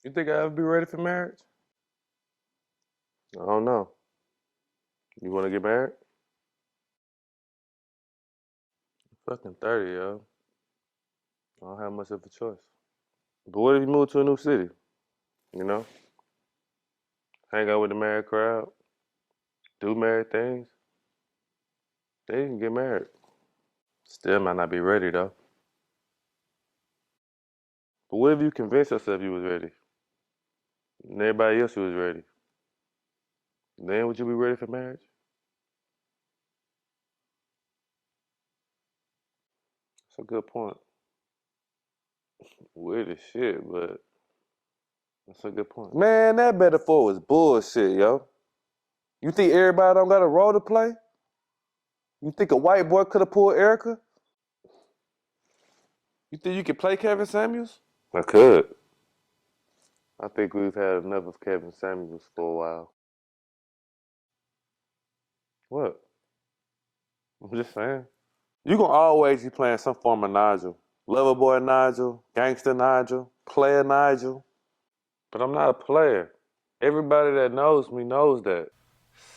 You think I'll ever be ready for marriage? I don't know. You want to get married? I'm fucking 30, yo. I don't have much of a choice. But what if you move to a new city? You know? Hang out with the married crowd, do married things. Then you can get married. Still might not be ready though. But what if you convinced yourself you was ready? And everybody else was ready? Then would you be ready for marriage? That's a good point. Weird as shit, but that's a good point. Man, that metaphor was bullshit, yo. You think everybody don't got a role to play? You think a white boy could have pulled Erica? You think you could play Kevin Samuels? I could. I think we've had enough of Kevin Samuels for a while. What? I'm just saying. You gonna always be playing some form of Nigel. Lover boy Nigel, gangster Nigel, player Nigel. But I'm not a player. Everybody that knows me knows that.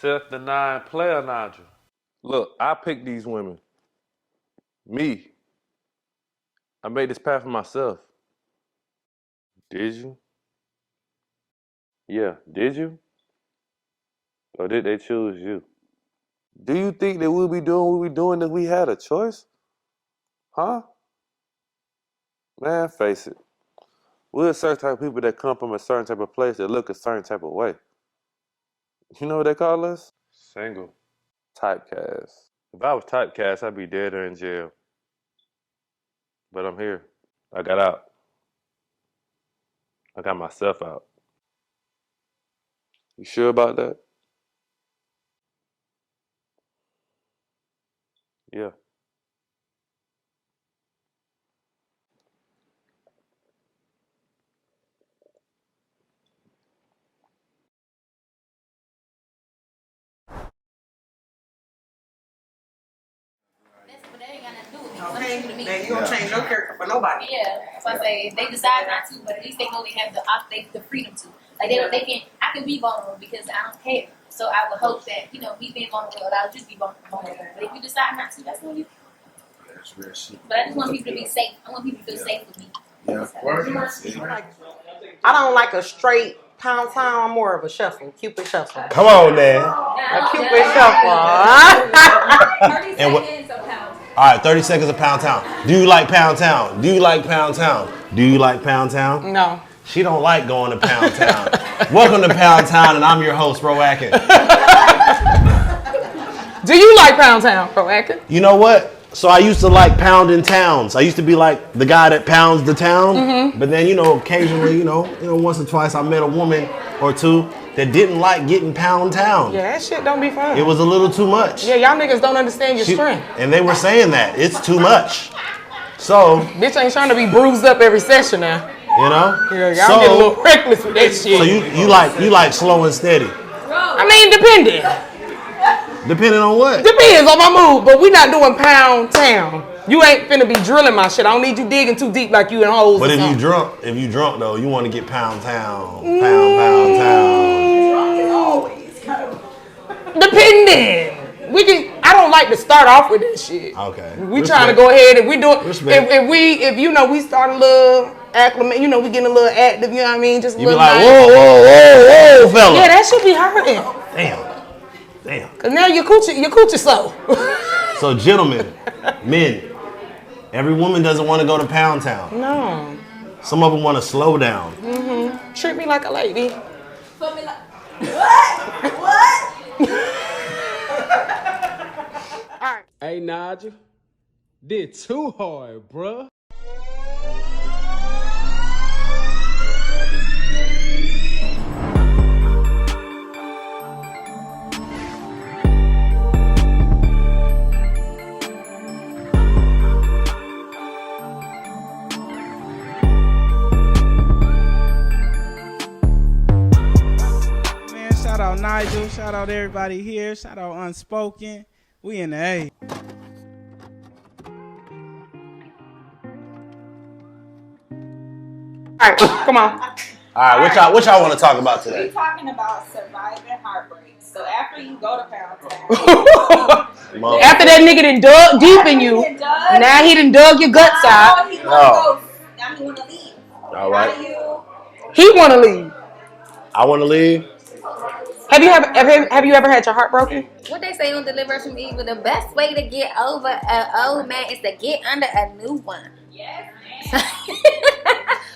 Self-denying player Nigel. Look, I picked these women. Me. I made this path for myself. Did you? Yeah, did you? Or did they choose you? Do you think that we'll be doing what we're doing if we had a choice? Huh? Man, face it. We're a certain type of people that come from a certain type of place that look a certain type of way. You know what they call us? Single. Typecast. If I was typecast, I'd be dead or in jail. But I'm here. I got out. I got myself out. You sure about that? Yeah. But that ain't got nothing to do with me. Okay, now you don't change no character for nobody. Yeah, so I say they decide not to, but at least they know they have the freedom to. Like they can. I can be vulnerable because I don't care. So I would hope that me being vulnerable allows you to be vulnerable. But if you decide not to, that's on you. That's real shit. But I just want people to be safe. I want people to feel safe with me. Yeah. I don't like a straight pound town. I'm more of a shuffle, Cupid shuffle. Come on, man. A Cupid shuffle. And what? All right, 30 seconds of Pound Town. Do you like Pound Town? Do you like Pound Town? Do you like Pound Town? No. She don't like going to Pound Town. Welcome to Pound Town, and I'm your host, Ro Atkins. Do you like Pound Town, Ro Atkins? You know what? So I used to like pounding towns. I used to be like the guy that pounds the town. Mm-hmm. But then, occasionally, once or twice I met a woman or two that didn't like getting pound town. Yeah, that shit don't be fun. It was a little too much. Yeah, y'all niggas don't understand your strength. And they were saying that. It's too much. So. Bitch ain't trying to be bruised up every session now. Yeah, y'all get a little reckless with that shit. So you like slow and steady. I mean, depending. Depending on what? Depends on my mood, but we not doing pound town. You ain't finna be drilling my shit. I don't need you digging too deep like you in holes. But if you drunk though, you want to get pound town. Pound town. Drunk is always depending. I don't like to start off with that shit. Okay. We trying to go ahead and we do it. If we start a little acclimate, we getting a little active, you know what I mean? Just a you little be like, nice. whoa, fella. Yeah, that should be hurting. Damn. Cause now your coochie slow. So gentlemen, men, every woman doesn't want to go to Pound Town. No. Some of them want to slow down. Mm-hmm. Treat me like a lady. Put me like what? All right. Hey Nigel, did too hard, bruh. Shout out Nigel, shout out everybody here, shout out Unspoken. We in the A. All right, come on. All right, what y'all want to talk about today? We're talking about surviving heartbreaks. So after you go to Pound Town, after that nigga done dug deep in you, now he done dug your guts out. He wanna leave. All right. How do you? He want to leave. I want to leave. Have you ever had your heart broken? What they say on Deliver from Evil, the best way to get over an old man is to get under a new one. Yes.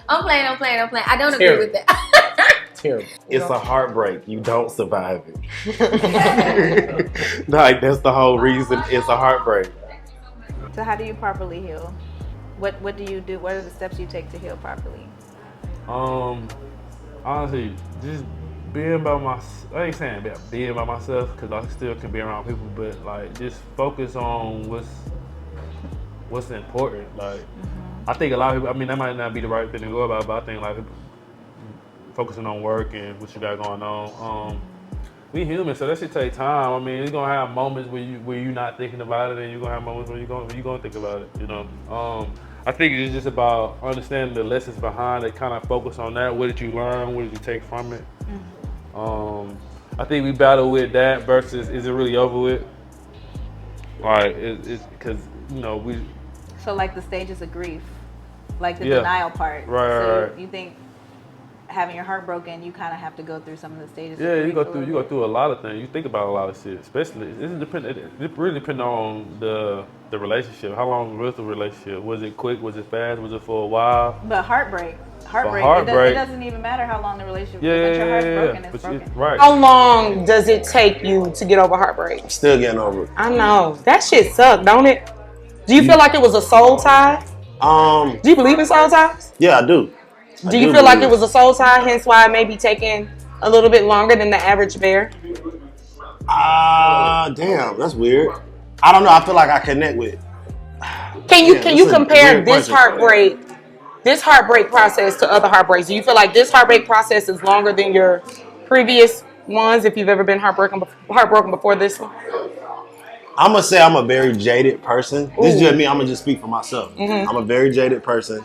I'm playing. I don't agree with that. Terrible. It's a heartbreak. You don't survive it. Like, that's the whole reason it's a heartbreak. So how do you properly heal? What do you do? What are the steps you take to heal properly? Honestly, just being by myself. I ain't saying about being by myself because I still can be around people, but like just focus on what's important. Like, I think a lot of people. I mean, that might not be the right thing to go about, but I think a lot of people focusing on work and what you got going on. We human, so that shit take time. I mean, you're gonna have moments where you're not thinking about it, and you're gonna have moments where you're gonna think about it. You know. I think it's just about understanding the lessons behind it. Kind of focus on that. What did you learn? What did you take from it? I think we battle with that versus is it really over with? Like it's because we. So like the stages of grief, like the Yeah. denial part. Right, So right. you think having your heart broken, you kind of have to go through some of the stages. Yeah, of you grief go through a lot of things. You think about a lot of shit, especially it really depends on the relationship. How long was the relationship? Was it quick? Was it fast? Was it for a while? But heartbreak. heartbreak- It doesn't even matter how long the relationship Yeah, is. Once yeah, your heart's yeah, broken, yeah. it's But broken. right. How long does it take you to get over heartbreak? Still getting over it. I know. That shit sucked, don't it? Do you feel like it was a soul tie? Do you believe in soul ties? Yeah, I do. Do you feel like it was a soul tie, hence why it may be taking a little bit longer than the average bear? Damn, that's weird. I don't know. I feel like I connect with it. Can you That's a compare weird this question. heartbreak process to other heartbreaks? Do you feel like this heartbreak process is longer than your previous ones if you've ever been heartbroken before this one? I'm gonna say I'm a very jaded person. This is just me. I'm gonna just speak for myself. I'm a very jaded person.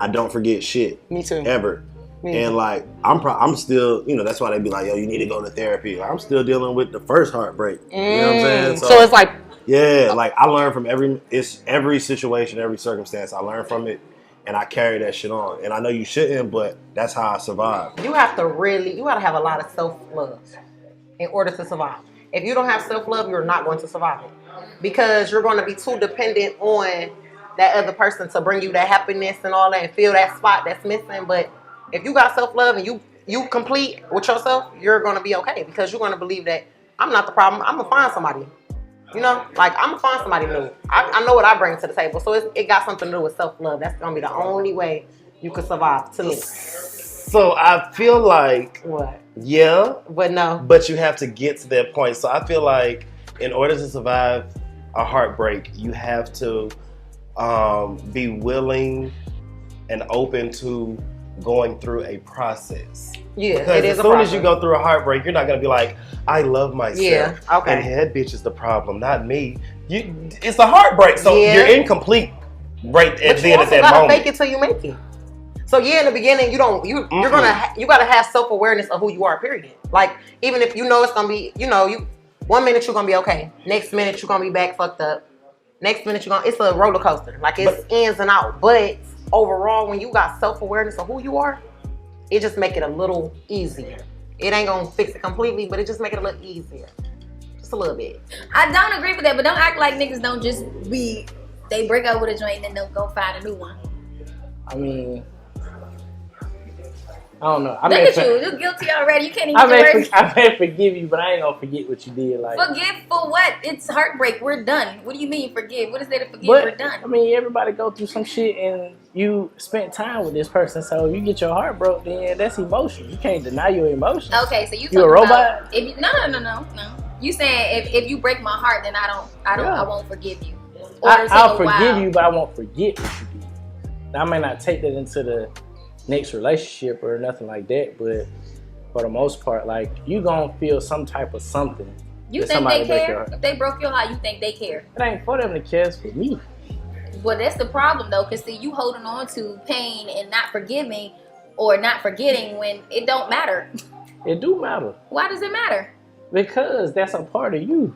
I don't forget shit. Me too. Ever. And like I'm still, that's why they be like, yo, you need to go to therapy. Like, I'm still dealing with the first heartbreak. You know what I'm saying? So it's like, yeah, like I learn from every situation, every circumstance. I learn from it, and I carry that shit on. And I know you shouldn't, but that's how I survive. You gotta have a lot of self-love in order to survive. If you don't have self-love, you're not going to survive it. Because you're going to be too dependent on that other person to bring you that happiness and all that and fill that spot that's missing. But if you got self-love and you complete with yourself, you're going to be okay. Because you're going to believe that I'm not the problem. I'm going to find somebody. I'm going to find somebody new. I know what I bring to the table. So it got something to do with self-love. That's going to be the only way you can survive, to me. So I feel like, What? yeah, But no. but you have to get to that point. So I feel like in order to survive a heartbreak, you have to be willing and open to going through a process. Yeah, because it is as a soon as process. you go through a heartbreak, you're not gonna be like, I love myself. Yeah, okay. And that bitch is the problem, not me. It's a heartbreak, so Yeah. you're incomplete right at But you also that gotta moment. fake it till you make it. So yeah, in the beginning, you gotta have self-awareness of who you are. Period. Like, even if it's gonna be, 1 minute you're gonna be okay, next minute you're gonna be back fucked up, next minute it's a roller coaster. Like, it's ins and out. But overall, when you got self-awareness of who you are, it just make it a little easier. It ain't gonna fix it completely, but it just make it a little easier, just a little bit. I don't agree with that, but don't act like niggas don't just they break up with a joint and then they'll go find a new one. I mean, I don't know. Look at you, you're guilty already. You can't even do I may forgive you, but I ain't gonna forget what you did. Like, forgive for what? It's heartbreak. We're done. What do you mean forgive? What is there to forgive? but We're done. I mean, everybody go through some shit, and you spent time with this person. So if you get your heart broke, then that's emotion. You can't deny your emotions. Okay, so you a robot? About, no. You saying if you break my heart, then I won't forgive you. Or I'll forgive you, but I won't forget what you did. Now, I may not take that into the next relationship or nothing like that, but for the most part, like, you gonna feel some type of something. You think they care? If they broke your heart, you think they care? It ain't for them to care, it's for me. Well, that's the problem though, because see, you holding on to pain and not forgiving, or not forgetting when it don't matter. It do matter. Why does it matter? Because that's a part of you.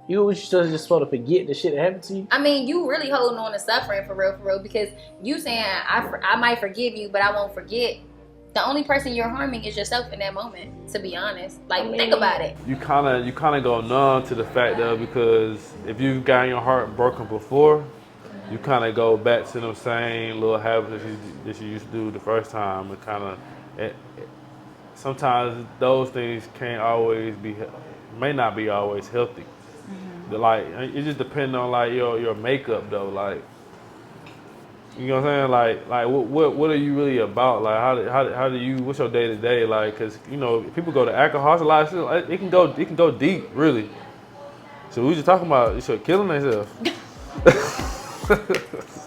You was just supposed to forget the shit that happened to you. I mean, you really holding on to suffering for real, because you saying I might forgive you, but I won't forget. The only person you're harming is yourself in that moment. To be honest, like think about it. You kind of go numb to the fact that because if you've gotten your heart broken before, you kind of go back to them same little habits that you used to do the first time. And kind of sometimes those things may not be always healthy. Like it just depends on like your makeup though. Like you know what I'm saying? Like what are you really about? Like how do you what's your day to day? Like because you know people go to alcohol, it's a lot of shit. Like, it can go deep really. So we just talking about killing themselves.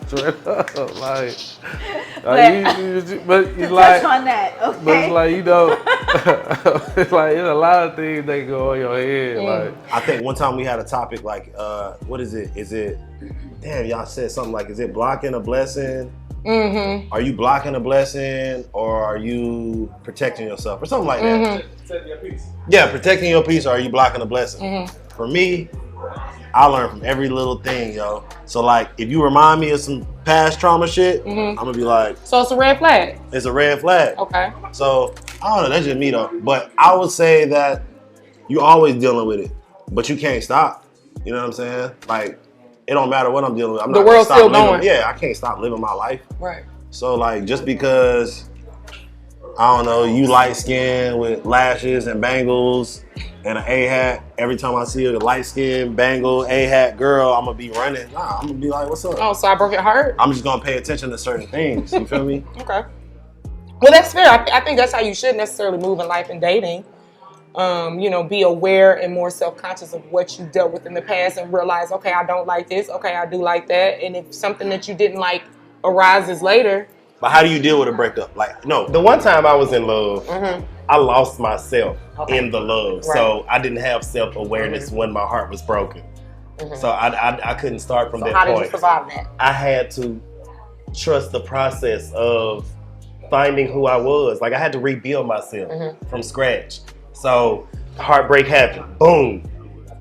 Straight up, but it's like touch on that, okay? But it's like it's like there's a lot of things that go in your head. Like I think one time we had a topic like, what is it? Is it? Damn, y'all said something like, is it blocking a blessing? Mm-hmm. Are you blocking a blessing, or are you protecting yourself, or something like that? protecting your peace. Yeah, protecting your peace, or are you blocking a blessing? For me, I learn from every little thing, yo. So like, if you remind me of some past trauma shit, I'm gonna be like, so it's a red flag. It's a red flag. Okay. So I don't know, that's just me though. But I would say that you always dealing with it, but you can't stop. You know what I'm saying? Like, it don't matter what I'm dealing with. I'm the not world's gonna stop still living. going. Yeah, I can't stop living my life. Right. So like, just because I don't know, you light skinned with lashes and bangles and an A-hat, every time I see a light skinned bangle A-hat girl, I'm gonna be running. Nah, I'm gonna be like, what's up? Oh, so I broke your heart? I'm just gonna pay attention to certain things. You feel me? Okay. Well, that's fair. I think that's how you should necessarily move in life and dating. You know, be aware and more self-conscious of what you dealt with in the past and realize, okay, I don't like this. Okay, I do like that. And if something that you didn't like arises later. But how do you deal with a breakup? Like, no. The one time I was in love, I lost myself in the love. Right. So I didn't have self-awareness when my heart was broken. So I couldn't start from that How point. did you survive that? I had to trust the process of finding who I was. Like, I had to rebuild myself from scratch. So heartbreak happened. Boom.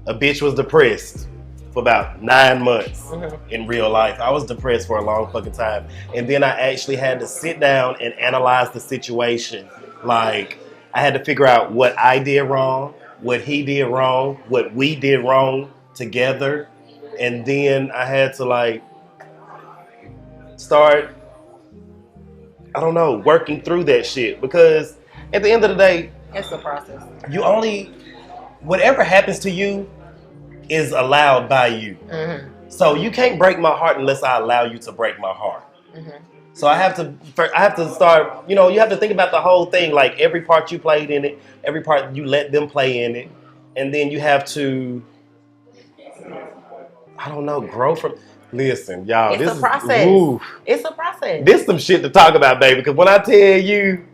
A bitch was depressed for about 9 months in real life. I was depressed for a long fucking time. And then I actually had to sit down and analyze the situation. Like, I had to figure out what I did wrong, what he did wrong, what we did wrong together. And then I had to like start, I don't know, working through that shit. Because at the end of the day, It's a process. whatever happens to you is allowed by you. So you can't break my heart unless I allow you to break my heart. So I have to start, you have to think about the whole thing, like every part you played in it, every part you let them play in it. And then you have to, I don't know, grow from, listen, y'all. It's a process. It's a process. This some shit to talk about, baby, because when I tell you,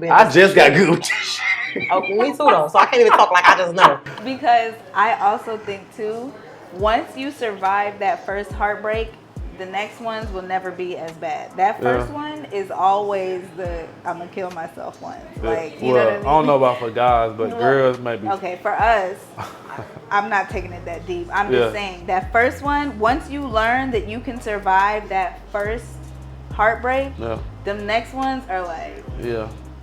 I just got good with this shit. Oh, me too, though. So I can't even talk like I just know. Because I also think, too, once you survive that first heartbreak, the next ones will never be as bad. That first one is always the I'm going to kill myself one. Like, you know what I mean? I don't know about for guys, but girls maybe. Okay, for us, I'm not taking it that deep. I'm just saying that first one, once you learn that you can survive that first heartbreak, the next ones are like,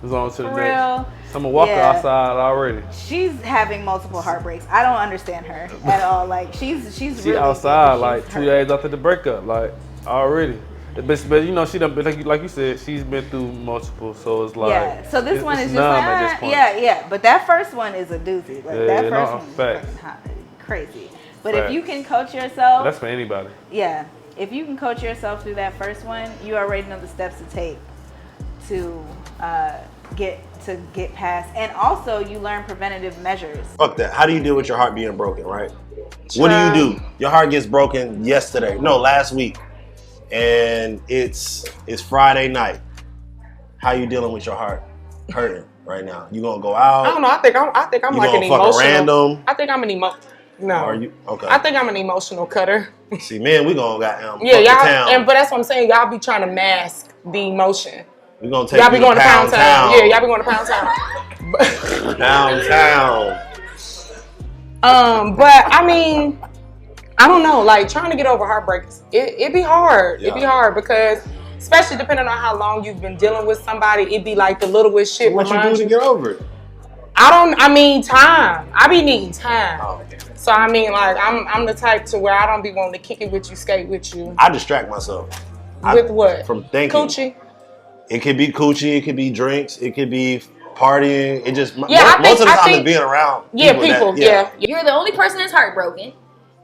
it's on to the for next. real. So I'm a walker outside already. She's having multiple heartbreaks. I don't understand her at all. Like she's She really outside like 2 days after the breakup, like already. But she done like you said, she's been through multiple, so it's like So this one is just numb like at this point. But that first one is a doozy. Like that first one is facts. fucking hot, crazy. But Facts. if you can coach yourself, That's for anybody. Yeah, if you can coach yourself through that first one, you already know the steps to take to get past, and also you learn preventative measures. Fuck that. How do you deal with your heart being broken, right? What do you do? Your heart gets broken last week, and it's Friday night. How you dealing with your heart hurting right now? You gonna go out? I don't know. I think I'm you like an gonna fuck emotional. a random? I think I'm an No. Are you okay? I think I'm an emotional cutter. See, man, we gonna goddamn Yeah, fuck the y'all. town. But that's what I'm saying. Y'all be trying to mask the emotion. We're gonna take y'all be you going to Pound Town. Yeah, y'all be going to Pound Town. We're gonna take Y'all be you going to to Pound Pound Town. Yeah, y'all be going to Pound Town. Pound Town. But I mean, I don't know. Like trying to get over heartbreaks, it be hard. Yeah. It be hard because, especially depending on how long you've been dealing with somebody, it be like the littlest shit. So what you do to get over it? I mean, time. I be needing time. Oh. So I mean, like I'm the type to where I don't be wanting to kick it with you, skate with you. I distract myself. With what? From thinking. Coochie. It could be coochie. It could be drinks. It could be partying. It just most of the time it's being around. People. Yeah. You're the only person that's heartbroken.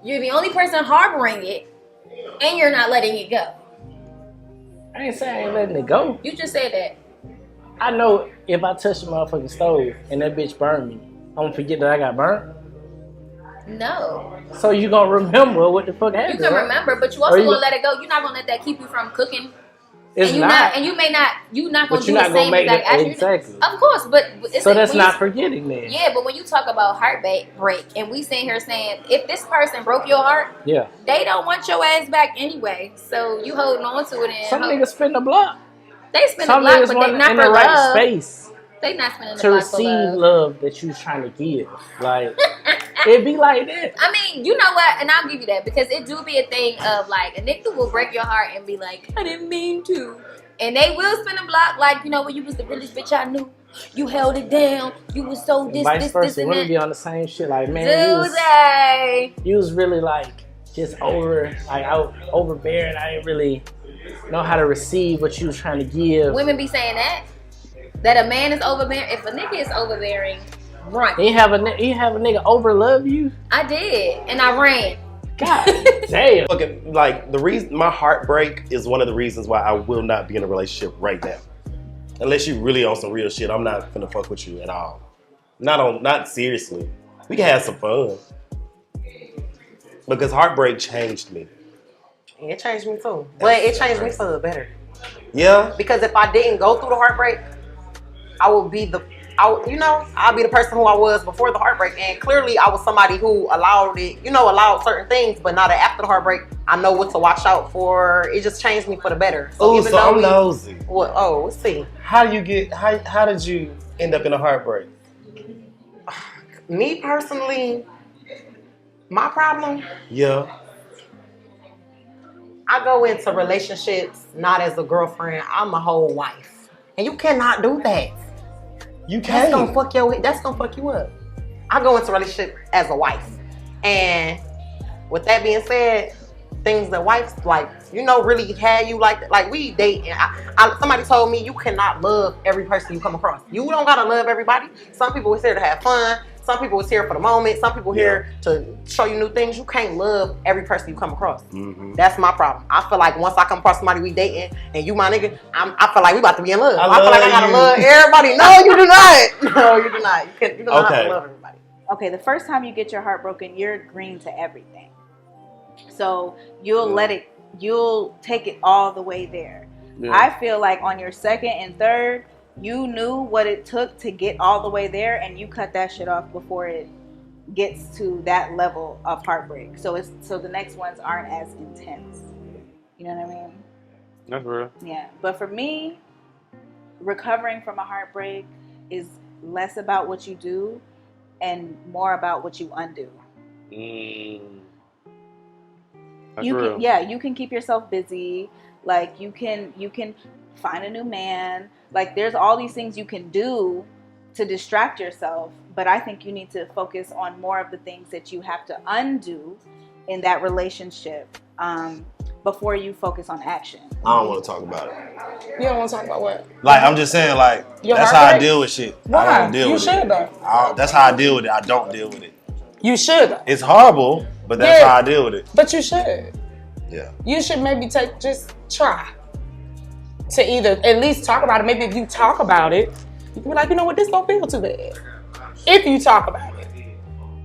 You're the only person harboring it, and you're not letting it go. I ain't saying I ain't letting it go. You just said that. I know if I touch the motherfucking stove and that bitch burn me, I'm gonna forget that I got burnt. No. So you gonna remember what the fuck happened? You can remember, but you also gonna let it go. You're not gonna let that keep you from cooking. It's and you're not gonna do the same exact action. Exactly. Of course, but so that's not forgetting then. Yeah, but when you talk about heartbreak, and we sitting here saying if this person broke your heart, yeah, they don't want your ass back anyway. So you holding on to it. And some niggas spin the block. They spin the block, but they not in for the right love. space. They not spinning the to block receive for love that you was trying to give. Like it be like that. I mean, you know what? And I'll give you that because it do be a thing of like a nigga will break your heart and be like, I didn't mean to. And they will spin a block like, you know, when you was the realest bitch I knew. You held it down. You was so this, vice this, versa. this, and Women that. be on the same shit. Like, man, you was really like just overbearing. I didn't really know how to receive what you was trying to give. Women be saying that a man is overbearing. If a nigga is overbearing, run. You have a nigga overlove you? I did, and I ran. God damn. Okay, like the reason my heartbreak is one of the reasons why I will not be in a relationship right now. Unless you really on some real shit, I'm not gonna fuck with you at all. Not seriously. We can have some fun. Because heartbreak changed me. It changed me too. But it changed me for the better. Yeah. Because if I didn't go through the heartbreak, I'll be the person who I was before the heartbreak. And clearly I was somebody who allowed certain things, but now that after the heartbreak, I know what to watch out for. It just changed me for the better. So I'm nosy. Let's see. How did you end up in a heartbreak? Me personally, my problem? Yeah. I go into relationships not as a girlfriend, I'm a whole wife. And you cannot do that. You can't. That's gonna fuck you up. I go into a relationship as a wife. And with that being said, things that wives really had you like we date. And somebody told me you cannot love every person you come across. You don't gotta love everybody. Some people is here to have fun. Some people is here for the moment. Some people here to show you new things. You can't love every person you come across. Mm-hmm. That's my problem. I feel like once I come across somebody we dating and you my nigga, I feel like we about to be in love. I feel like I gotta love everybody. No, you do not. No, you do not. You do not have to love everybody. Okay, the first time you get your heart broken, you're agreeing to everything. So you'll take it all the way there. Yeah. I feel like on your second and third, you knew what it took to get all the way there, and you cut that shit off before it gets to that level of heartbreak. So the next ones aren't as intense. You know what I mean? That's real. Yeah, but for me, recovering from a heartbreak is less about what you do and more about what you undo. That's real. You can keep yourself busy. Like you can find a new man. Like there's all these things you can do to distract yourself, but I think you need to focus on more of the things that you have to undo in that relationship before you focus on action. I don't want to talk about it. You don't want to talk about what? Like I'm just saying, like that's how I deal with shit. Why? I don't deal with it. You should though. That's how I deal with it. I don't deal with it. You should. It's horrible, but that's how I deal with it. But you should. Yeah. You should maybe try to either at least talk about it. Maybe if you talk about it, you can be like, you know what, this don't feel too bad. If you talk about it.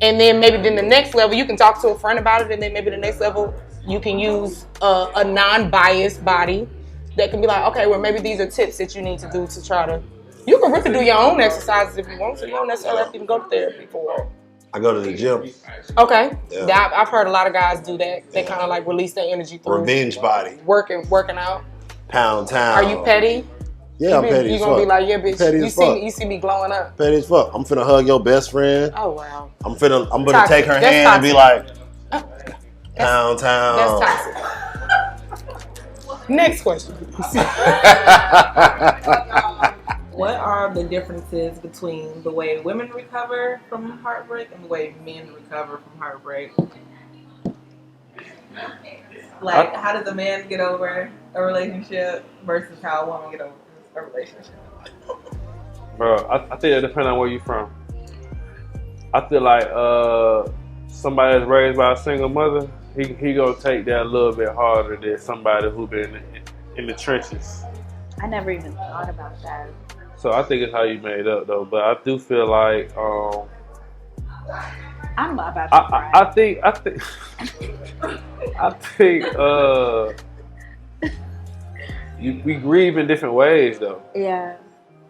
And then maybe the next level, you can talk to a friend about it. And then maybe the next level, you can use a non-biased body that can be like, okay, well, maybe these are tips that you need to do to try to, you can really do your own exercises if you want to. You don't necessarily have to even go to therapy for it. I go to the gym. Okay. Yeah. I've heard a lot of guys do that. They kind of like release their energy through revenge body. Working out. Pound Town. Are you petty? Yeah, I'm petty You as gonna be fuck. like, yeah, bitch. Petty You as fuck. see me glowing up. Petty as fuck. I'm finna hug your best friend. Oh wow. I'm gonna Toxic. take her That's hand and be like, pound town. That's toxic. Next question. What are the differences between the way women recover from heartbreak and the way men recover from heartbreak? Like, how does a man get over a relationship versus how a woman get over a relationship? Bro, I think it depends on where you from. I feel like somebody that's raised by a single mother, he gonna take that a little bit harder than somebody who been in the trenches. I never even thought about that. So I think it's how you made up though. But I do feel like I'm about to cry. I think we grieve in different ways though. Yeah.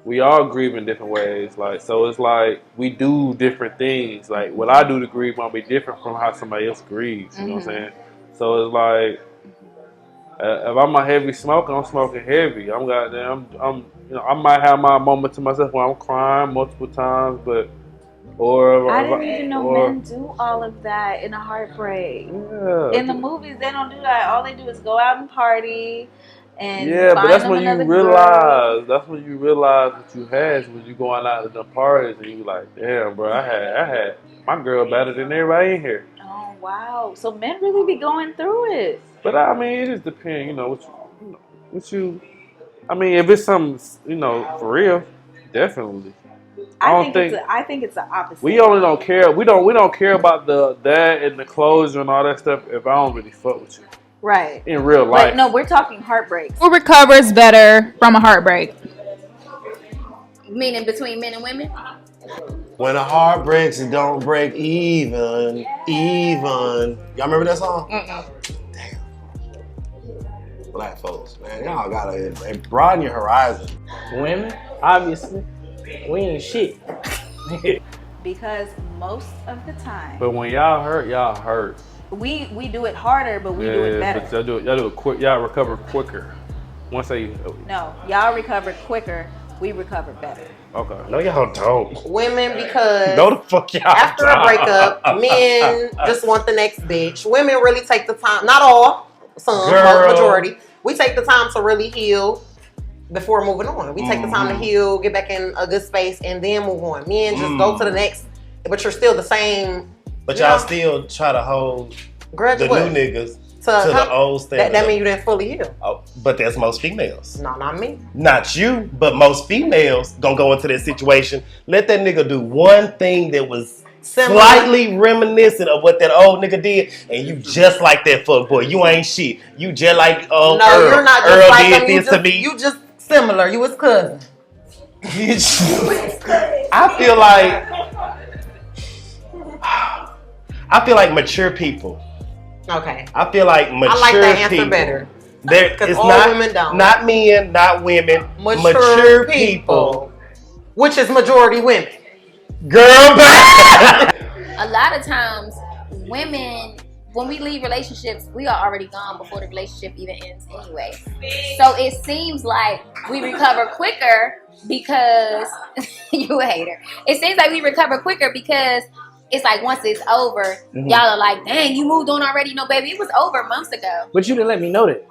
We all grieve in different ways. Like, so it's like we do different things. Like what I do to grieve might be different from how somebody else grieves. You know what I'm saying? So it's like if I'm a heavy smoker, I'm smoking heavy. I'm you know, I might have my moment to myself where I'm crying multiple times, but I didn't even know men do all of that in a heartbreak. Yeah. In the movies, they don't do that. All they do is go out and party. And yeah, but that's when you realize. Girl. That's when you realize what you had when you going out to the parties and you like, damn, bro, I had my girl better than everybody in here. Oh wow! So men really be going through it. But I mean, it just depends. You know what you. I mean, if it's something for real, definitely. I think it's the opposite. We only don't care. We don't care about that and the closure and all that stuff if I don't really fuck with you. Right. In real life. But no, we're talking heartbreaks. Who recovers better from a heartbreak? Meaning between men and women? When a heart breaks, it don't break even. Y'all remember that song? Damn. Black folks, man, y'all gotta broaden your horizon. Women, obviously, we ain't shit. Because most of the time, But when y'all hurt. we do it harder, but we do it better. But y'all do it quick. Y'all recover quicker. Once they. No, y'all recover quicker. We recover better. Okay. No, y'all don't. Women, because No, the fuck y'all after a don't. breakup, men just want the next bitch. Women really take the time, not all, some, Girl. majority. We take the time to really heal before moving on. We take the time to heal, get back in a good space, and then move on. Men just go to the next, but you're still the same. But y'all still try to hold Grudge the what? new niggas to the old standard. That means you didn't fully heal. Oh, but that's most females. No, not me. Not you, but most females gonna go into that situation. Let that nigga do one thing that was slightly reminiscent of what that old nigga did, and you just like that fuck boy. You ain't shit. You just like No, Earl. you're not just Earl like did him. this to me. You just similar. You his cousin. I feel like mature people. Okay. I feel like mature I like that answer people. better. It's all not women don't. Not men, not women. Mature people. Which is majority women. Girl, back. A lot of times, women, when we leave relationships, we are already gone before the relationship even ends anyway. So it seems like we recover quicker because you a hater. It seems like we recover quicker because it's like once it's over, y'all are like, dang, you moved on already. No, baby, it was over months ago. But you didn't let me know that.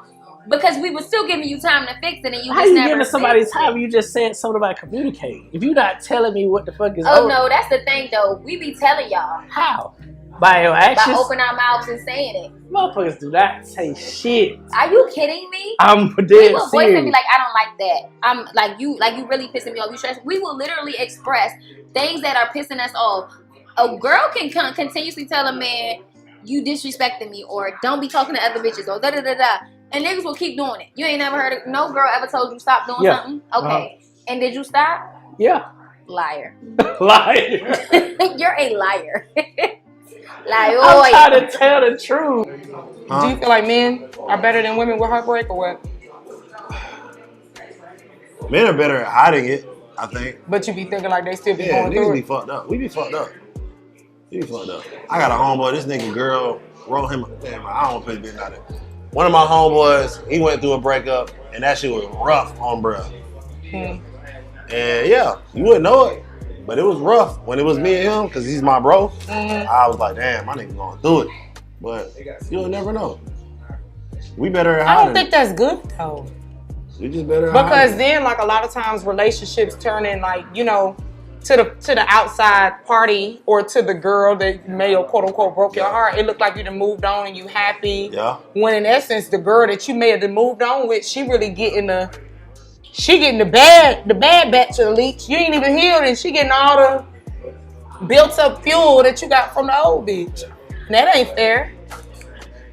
Because we were still giving you time to fix it, and you How just you never giving somebody fixed time? it. You just said something about communicating. If you not telling me what the fuck is Oh over, no, that's the thing though. We be telling y'all how? By your by actions? opening our mouths and saying it. Motherfuckers do not say shit. Are you kidding me? I'm We dead will voice and be serious. like, I don't like that. I'm like you really pissing me off. You stressed. We will literally express things that are pissing us off. A girl can continuously tell a man, you disrespecting me, or don't be talking to other bitches, or da da da da. And niggas will keep doing it. You ain't never heard of no girl ever told you stop doing something? Okay. And did you stop? Yeah. Liar. Liar. You're a liar. Liar. I'm trying to tell the truth. Do you feel like men are better than women with heartbreak or what? Men are better at hiding it, I think. But you be thinking like they still be Yeah, going niggas through be it. fucked up. We be fucked up. We be fucked up. I got a homeboy, this nigga girl wrote him, man, I don't want to put his business out there. One of my homeboys, he went through a breakup, and that shit was rough on bruh. And yeah, you wouldn't know it, but it was rough when it was me and him because he's my bro. I was like, damn, my nigga gonna do it, but you'll never know. We better. I don't think that's good though. We just better because then, like a lot of times, relationships turn in like to the outside party or to the girl that may have quote unquote broke your heart. It looked like you done moved on and you happy. Yeah. When in essence, the girl that you may have done moved on with, she really getting the bad batch of the leech. You ain't even healed, and she getting all the built up fuel that you got from the old bitch. And that ain't fair.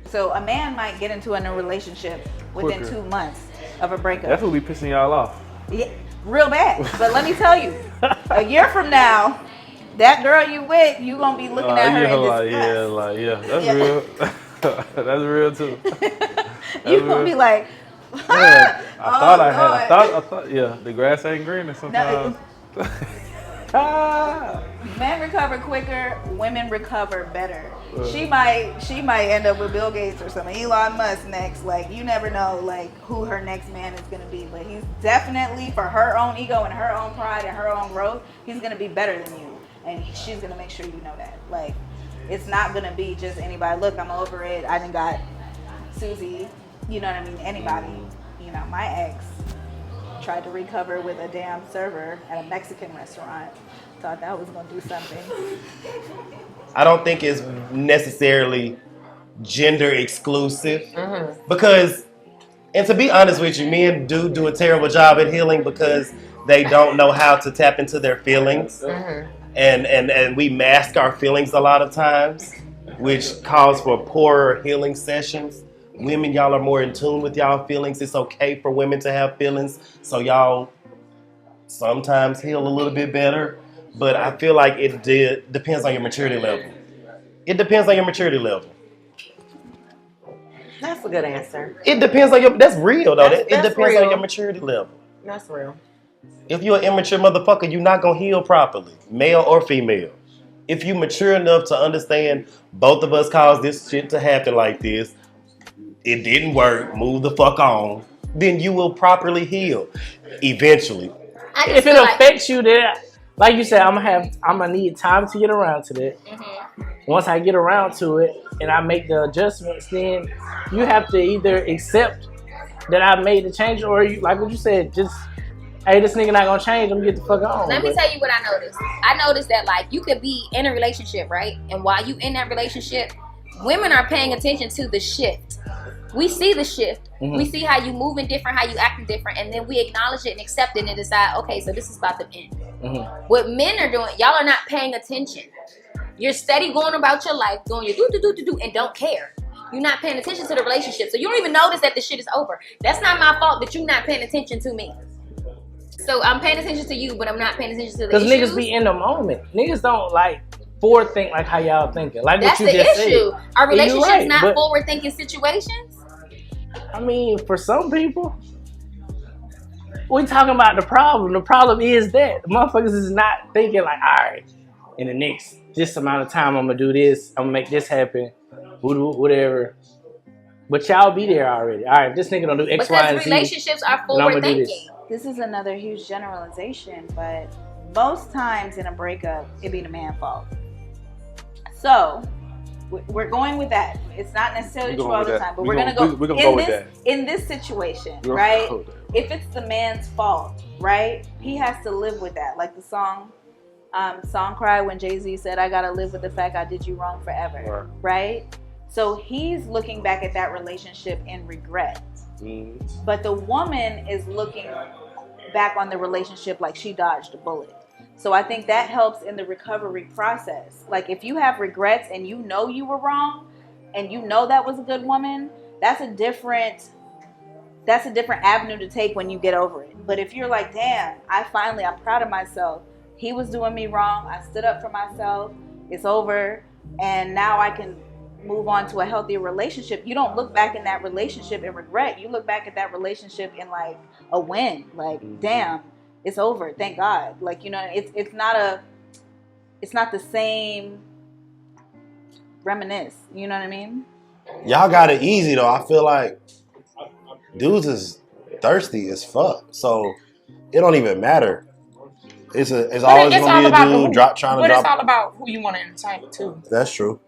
So a man might get into a new relationship within 2 months of a breakup. That's what be pissing y'all off. Yeah, real bad. But let me tell you, a year from now, that girl you with, you gonna be looking at her in disgust. That's real. That's real too. You gonna be like, I thought, the grass ain't greener sometimes. Men recover quicker, women recover better. She might end up with Bill Gates or something, Elon Musk next. Like, you never know like who her next man is gonna be, but he's definitely, for her own ego and her own pride and her own growth, he's gonna be better than you, and she's gonna make sure you know that. Like, it's not gonna be just anybody. Look, I'm over it. I done got Susie. You know what I mean? Anybody. You know, my ex tried to recover with a damn server at a Mexican restaurant. Thought that was gonna do something. I don't think it's necessarily gender exclusive because, and to be honest with you, men do a terrible job at healing because they don't know how to tap into their feelings, and we mask our feelings a lot of times, which calls for poorer healing sessions. Women, y'all are more in tune with y'all feelings. It's okay for women to have feelings, so y'all sometimes heal a little bit better. But I feel like it depends on your maturity level. It depends on your maturity level. That's a good answer. It depends on your. That's real though. It depends real. on your maturity level. That's real. If you're an immature motherfucker, you're not gonna heal properly, male or female. If you mature enough to understand both of us caused this shit to happen like this, it didn't work, move the fuck on, then you will properly heal eventually. If it affects you, then like you said, I'm gonna need time to get around to that. Once I get around to it and I make the adjustments, then you have to either accept that I made the change, or you, like what you said, just, hey, this nigga not gonna change, I'm gonna get the fuck on. Let me tell you what I noticed. I noticed that like you could be in a relationship, right? And while you in that relationship, women are paying attention to the shift. We see the shift. We see how you moving different, how you acting different, and then we acknowledge it and accept it and decide, okay, so this is about to end. What men are doing, y'all are not paying attention. You're steady going about your life, doing your do, and don't care. You're not paying attention to the relationship, so you don't even notice that the shit is over. That's not my fault that you're not paying attention to me. So I'm paying attention to you, but I'm not paying attention to the issues. Because niggas be in the moment. Niggas don't like forward think like how y'all thinking. Like that's what you the just issue. said. Our relationships right, not forward thinking situations. I mean, for some people, we talking about the problem. The problem is that the motherfuckers is not thinking like, all right, in the next this amount of time, I'm gonna do this. I'm gonna make this happen. Whatever. But y'all be there already. All right, this nigga don't do X, Y, and Z. Because relationships are forward thinking. This is another huge generalization, but most times in a breakup, it be the man's fault. So we're going with that. It's not necessarily true all the time, but we're gonna go in this situation, right? If it's the man's fault, right? He has to live with that. Like the song Cry, when Jay-Z said, I gotta live with the fact I did you wrong forever, right? So he's looking back at that relationship in regret. But the woman is looking back on the relationship like she dodged a bullet. So I think that helps in the recovery process. Like if you have regrets and you know you were wrong and you know that was a good woman, that's a different avenue to take when you get over it. But if you're like, damn, I'm proud of myself. He was doing me wrong. I stood up for myself. It's over. And now I can move on to a healthier relationship. You don't look back in that relationship in regret. You look back at that relationship in like a win. Like, damn, it's over. Thank God. Like, you know, it's not the same reminisce. You know what I mean? Y'all got it easy though. I feel like dudes is thirsty as fuck. So it don't even matter. It's But always it's gonna all be a about dude trying to But it's drop. all about who you want to entertain too. That's true.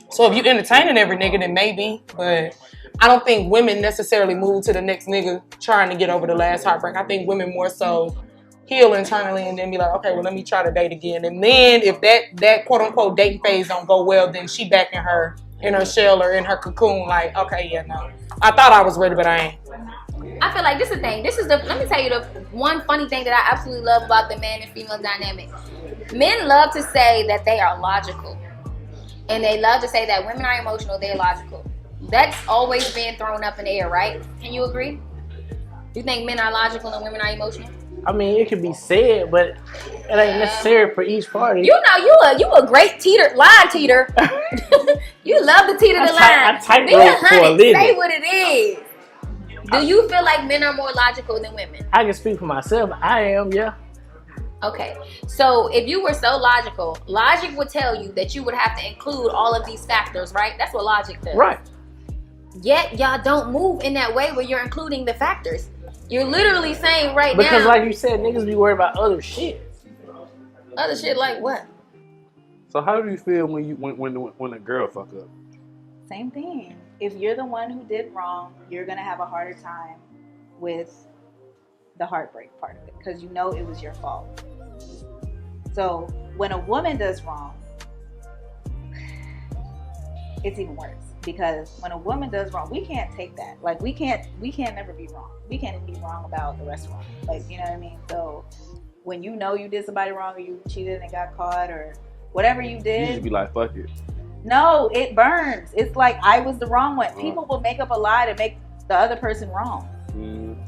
So if you entertaining every nigga, then maybe. But I don't think women necessarily move to the next nigga trying to get over the last heartbreak. I think women more so heal internally and then be like, okay, well, let me try to date again. And then if that quote unquote dating phase don't go well, then she back in her shell or in her cocoon. Like, okay, yeah, no, I thought I was ready, but I ain't. I feel like this is the thing. Let me tell you the one funny thing that I absolutely love about the man and female dynamic. Men love to say that they are logical. And they love to say that women are emotional, they're logical. That's always been thrown up in the air, right? Can you agree? You think men are logical and women are emotional? I mean, it can be said, but it ain't necessary for each party. You know, you a great line teeter. You love to teeter the line. I tightrope Be a for a hundred. living. Say what it is. Do you feel like men are more logical than women? I can speak for myself. I am, yeah. Okay, so if you were so logical, logic would tell you that you would have to include all of these factors, right? That's what logic does. Right. Yet y'all don't move in that way where you're including the factors. You're literally saying right now. Because like you said, niggas be worried about other shit. Other shit like what? So how do you feel when a girl fuck up? Same thing. If you're the one who did wrong, you're gonna have a harder time with the heartbreak part of it because you know it was your fault. So when a woman does wrong, it's even worse because when a woman does wrong, we can't take that. Like we can't never be wrong. We can't be wrong about the restaurant. Like, you know what I mean? So when you know you did somebody wrong or you cheated and got caught or whatever you did, You just be like, fuck it. no, it burns. It's like I was the wrong one. People will make up a lie to make the other person wrong.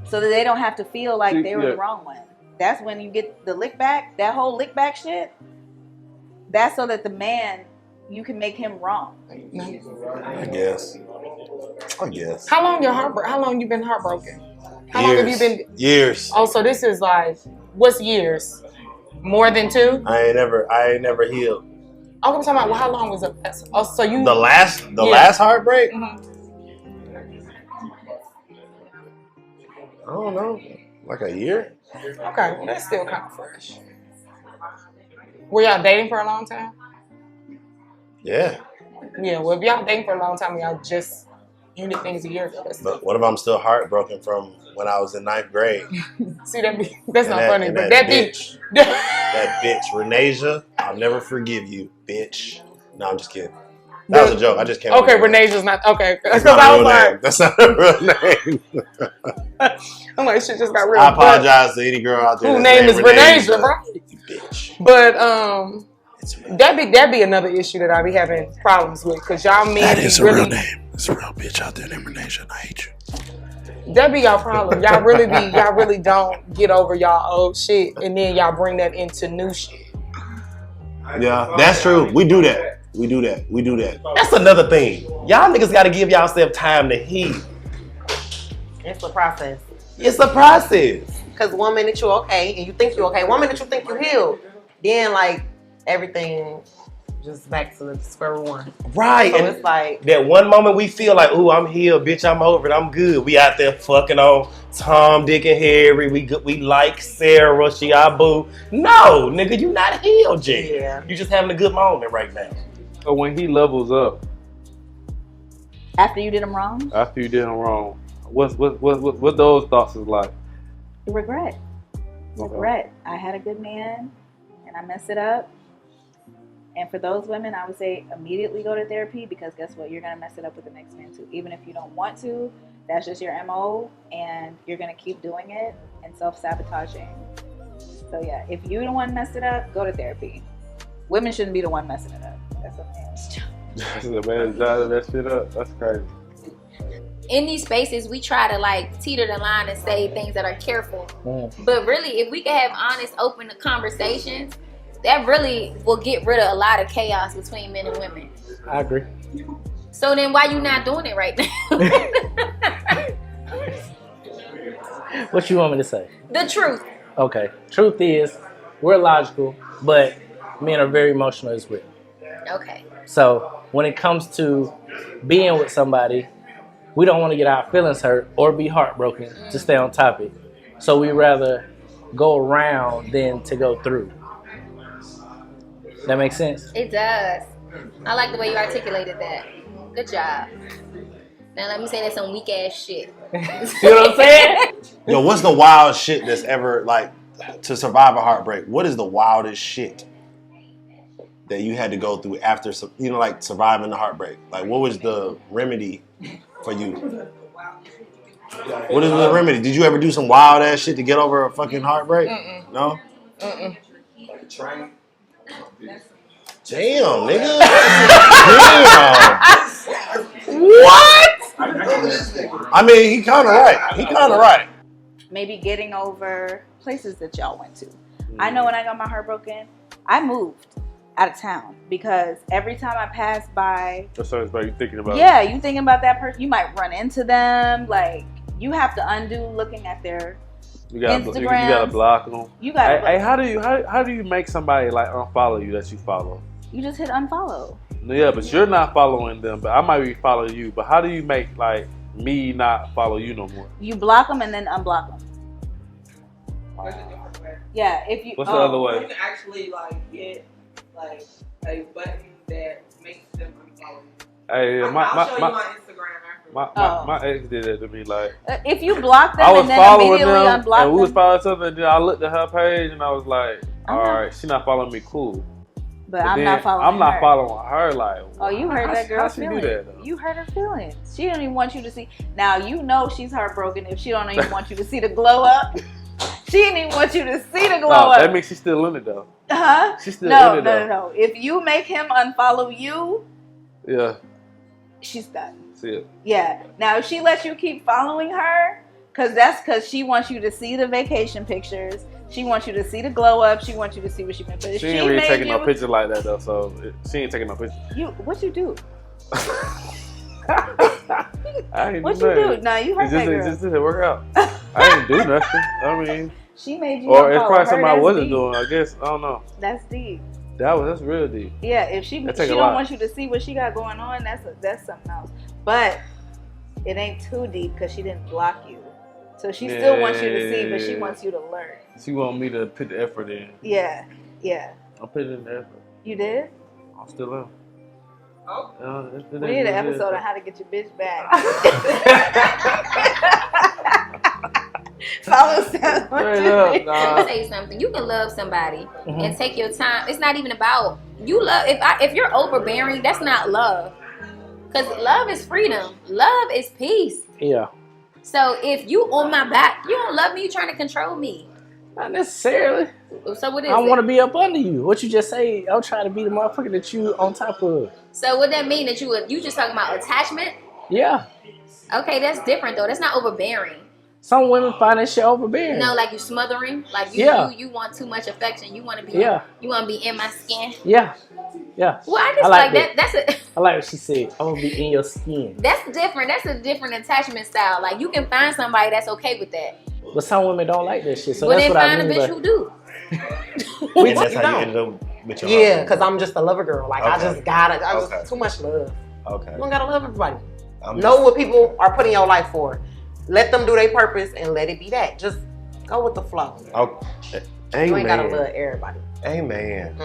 So that they don't have to feel like they were the wrong one. That's when you get the lick back, that whole lick back shit. That's so that the man, you can make him wrong. I guess. How long you been heartbroken? How long have you been? Years. Oh, so this is like, what's years? More than 2? I ain't never healed. Oh, I'm talking about, well, how long was it? Oh, so you The last heartbreak? Mm-hmm. I don't know. Like a year? Okay, well, that's still kind of fresh. Were y'all dating for a long time? Yeah. Yeah, well, if y'all dating for a long time, y'all just ended things a year ago. But what if I'm still heartbroken from when I was in 9th grade? See, that's not funny, but that that bitch. That bitch, Renasia, I'll never forgive you, bitch. No, I'm just kidding. That was a joke. I just can't. Okay, Renasia's not okay. That's Because not I a was real like, name. That's not a real name. I'm like, shit just got real. I apologize to any girl out there Whose that's name is Renasia, bro? Bitch. But that'd be another issue that I be having problems with because y'all men. That is a really, real name. It's a real bitch out there named Renasia, and I hate you. That be y'all problem. Y'all really don't get over y'all old shit, and then y'all bring that into new shit. Yeah, that's true. We do that. That's another thing. Y'all niggas got to give y'allself time to heal. It's a process. It's a process. Because one minute you're okay and you think you're okay. One minute you think you healed. Then like everything just back to the square one. Right. So and it's like that one moment we feel like, ooh, I'm healed, bitch, I'm over it, I'm good. We out there fucking on Tom, Dick, and Harry. We like Sarah, she our boo. No, nigga, you not healed yet. Yeah. You just having a good moment right now. So when he levels up, After you did him wrong? after you did him wrong, what those thoughts is like? Regret. Regret. I had a good man and I messed it up. And for those women, I would say immediately go to therapy because guess what? You're going to mess it up with the next man too. Even if you don't want to, that's just your MO and you're going to keep doing it and self-sabotaging. So yeah, if you're the one messed it up, go to therapy. Women shouldn't be the one messing it up. That's a man's job. That's a man's job to that shit up. That's crazy. In these spaces, we try to like teeter the line and say things that are careful. But really, if we can have honest, open conversations, that really will get rid of a lot of chaos between men and women. I agree. So then why you not doing it right now? What you want me to say? The truth. Okay. Truth is, we're logical, but men are very emotional as well. Okay. So when it comes to being with somebody, we don't want to get our feelings hurt or be heartbroken to stay on topic. So we rather go around than to go through. That makes sense? It does. I like the way you articulated that. Good job. Now let me say that's some weak ass shit. See what I'm saying? Yo, what's the wild shit that's ever, like, to survive a heartbreak? What is the wildest shit that you had to go through after, you know, like surviving the heartbreak? Like, what was the remedy for you? What is the remedy? Did you ever do some wild ass shit to get over a fucking heartbreak? No? Damn, nigga. Damn. What? I mean, he kind of right. Maybe getting over places that y'all went to. I know when I got my heart broken, I moved out of town because every time I pass by, That's what you thinking about. yeah, you thinking about that person, you might run into them. Like, you have to undo looking at their Instagram. You gotta block them. You gotta. Hey, how do you make somebody like unfollow you that you follow? You just hit unfollow. Yeah, but you're not following them. But I might be following you. But how do you make like me not follow you no more? You block them and then unblock them. Yeah, if you. What's the other way? You can actually like get like a button that makes them unfollow you. Hey, I'll show you my Instagram after. My ex did that to me. Like, if you block them I was and then following immediately them, unblock and we was them. following something. And then I looked at her page, and I was like, all Uh-huh. right, she not following me, cool. But I'm not following I'm not her. following her. Like, Oh, you hurt that how girl's she do feelings. that, though? You hurt her feelings. She didn't even want you to see. Now you know she's heartbroken if she don't even want you to see the glow up. She didn't even want you to see the glow up. That means she's still in it though. Huh? She's still in it though. No. If you make him unfollow you, Yeah, she's done. see it. Yeah. Now if she lets you keep following her, because she wants you to see the vacation pictures. She wants you to see the glow up. She wants you to see what she meant. But if She ain't really made taking you, no picture like that though. So she ain't taking no picture. What you do? I ain't What do you do? nothing. Nah, you hurt that girl. It just didn't work out. I didn't do nothing. I mean, She made you. or it's unfollow probably her. something I That's wasn't deep. doing. I guess I don't know. That's deep. That's real deep. Yeah, if she That take a don't lot. want you to see what she got going on, that's something else. But it ain't too deep because she didn't block you, so she still wants you to see, but she wants you to learn. She want me to put the effort in. Yeah. I'm putting in the effort. You did? I'm still in. Oh. We need an episode on how to get your bitch back. Follow Sam on Straight up, Twitter. nah. Let me tell you something. You can love somebody and take your time. It's not even about you love. If you're overbearing, that's not love. Because love is freedom. Love is peace. Yeah. So if you on my back, you don't love me. You trying to control me. Not necessarily. So what is I it? want to be up under you. What you just say? I'm trying to be the motherfucker that you on top of. So what that mean that you just talking about attachment? Yeah. Okay, that's different though. That's not overbearing. Some women find that shit overbearing. No, like you smothering. Like you want too much affection. You want to be. Yeah. You want to be in my skin. Yeah. Well, I just like that. That's a. I like what she said. I'm gonna be in your skin. That's different. That's a different attachment style. Like you can find somebody that's okay with that. But some women don't like that shit. So But that's then what I find a mean. bitch who do. And that's how you ended up with your Yeah, husband. because I'm just a lover girl. Like I just too much love. Okay. You don't gotta love everybody. Know what people are putting your life for. Let them do their purpose and let it be that. Just go with the flow. Okay. You ain't gotta Amen. love everybody. Amen.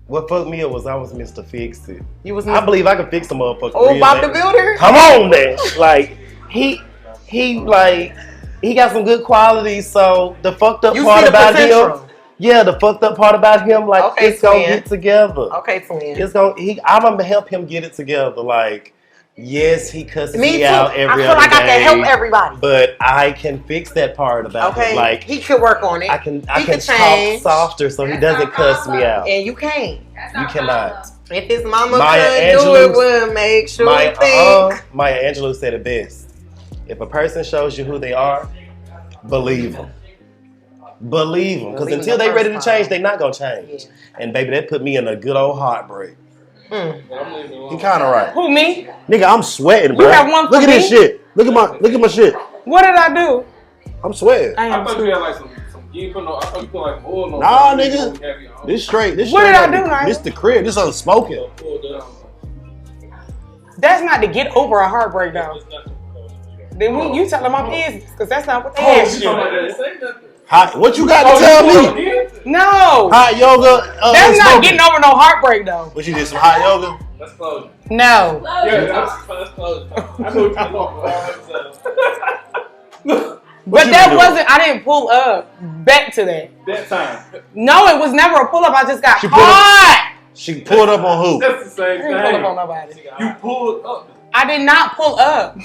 What fucked me up was I was Mr. Fix It. You was I believe I could fix a motherfucker. Oh, real Bob the bad. Builder? Come on, man. Like he got some good qualities. So the fucked up You part see the about potential. him. Yeah, the fucked up part about him, like Okay, it's gonna twin. get together. Okay, twin. It's gonna. I'm gonna help him get it together. Like, yes, he cusses Me me too. out I every feel other like I day, can help everybody. but I can fix that part about Okay, him. Like, he could work on it. I can He can talk change. softer so he doesn't cuss me out. And you can't. You cannot. If his mama Maya could do Angelou- it, would make sure think. Maya Angelou said it best. If a person shows you who they are, believe them. Believe them. Because Believe until them they ready to first time. change, they not going to change. And baby, that put me in a good old heartbreak. He kind of right. Who, me? Nigga, I'm sweating, You bro. have one for Look at this me? shit. Look at my shit. What did I do? I'm sweating. I am I thought too. you had like some you ain't put no. I thought you put like oil on. Nah, it. nigga. This straight. This What straight did I up. do, Nigel? This the crib. This unspoken. That's not to get over a heartbreak, though. Then you telling my business, because that's not what they asked you. What you got to tell me? No. Hot yoga. That's not getting over no heartbreak though. What you did? Some hot yoga? That's closure. No. Yeah, that's closure. I know what you're talking. But that wasn't. I didn't pull up. Back to that. That time. No, it was never a pull up. I just got caught. She pulled up on who? That's the same I thing. didn't pull up on nobody. You pulled up. I did not pull up.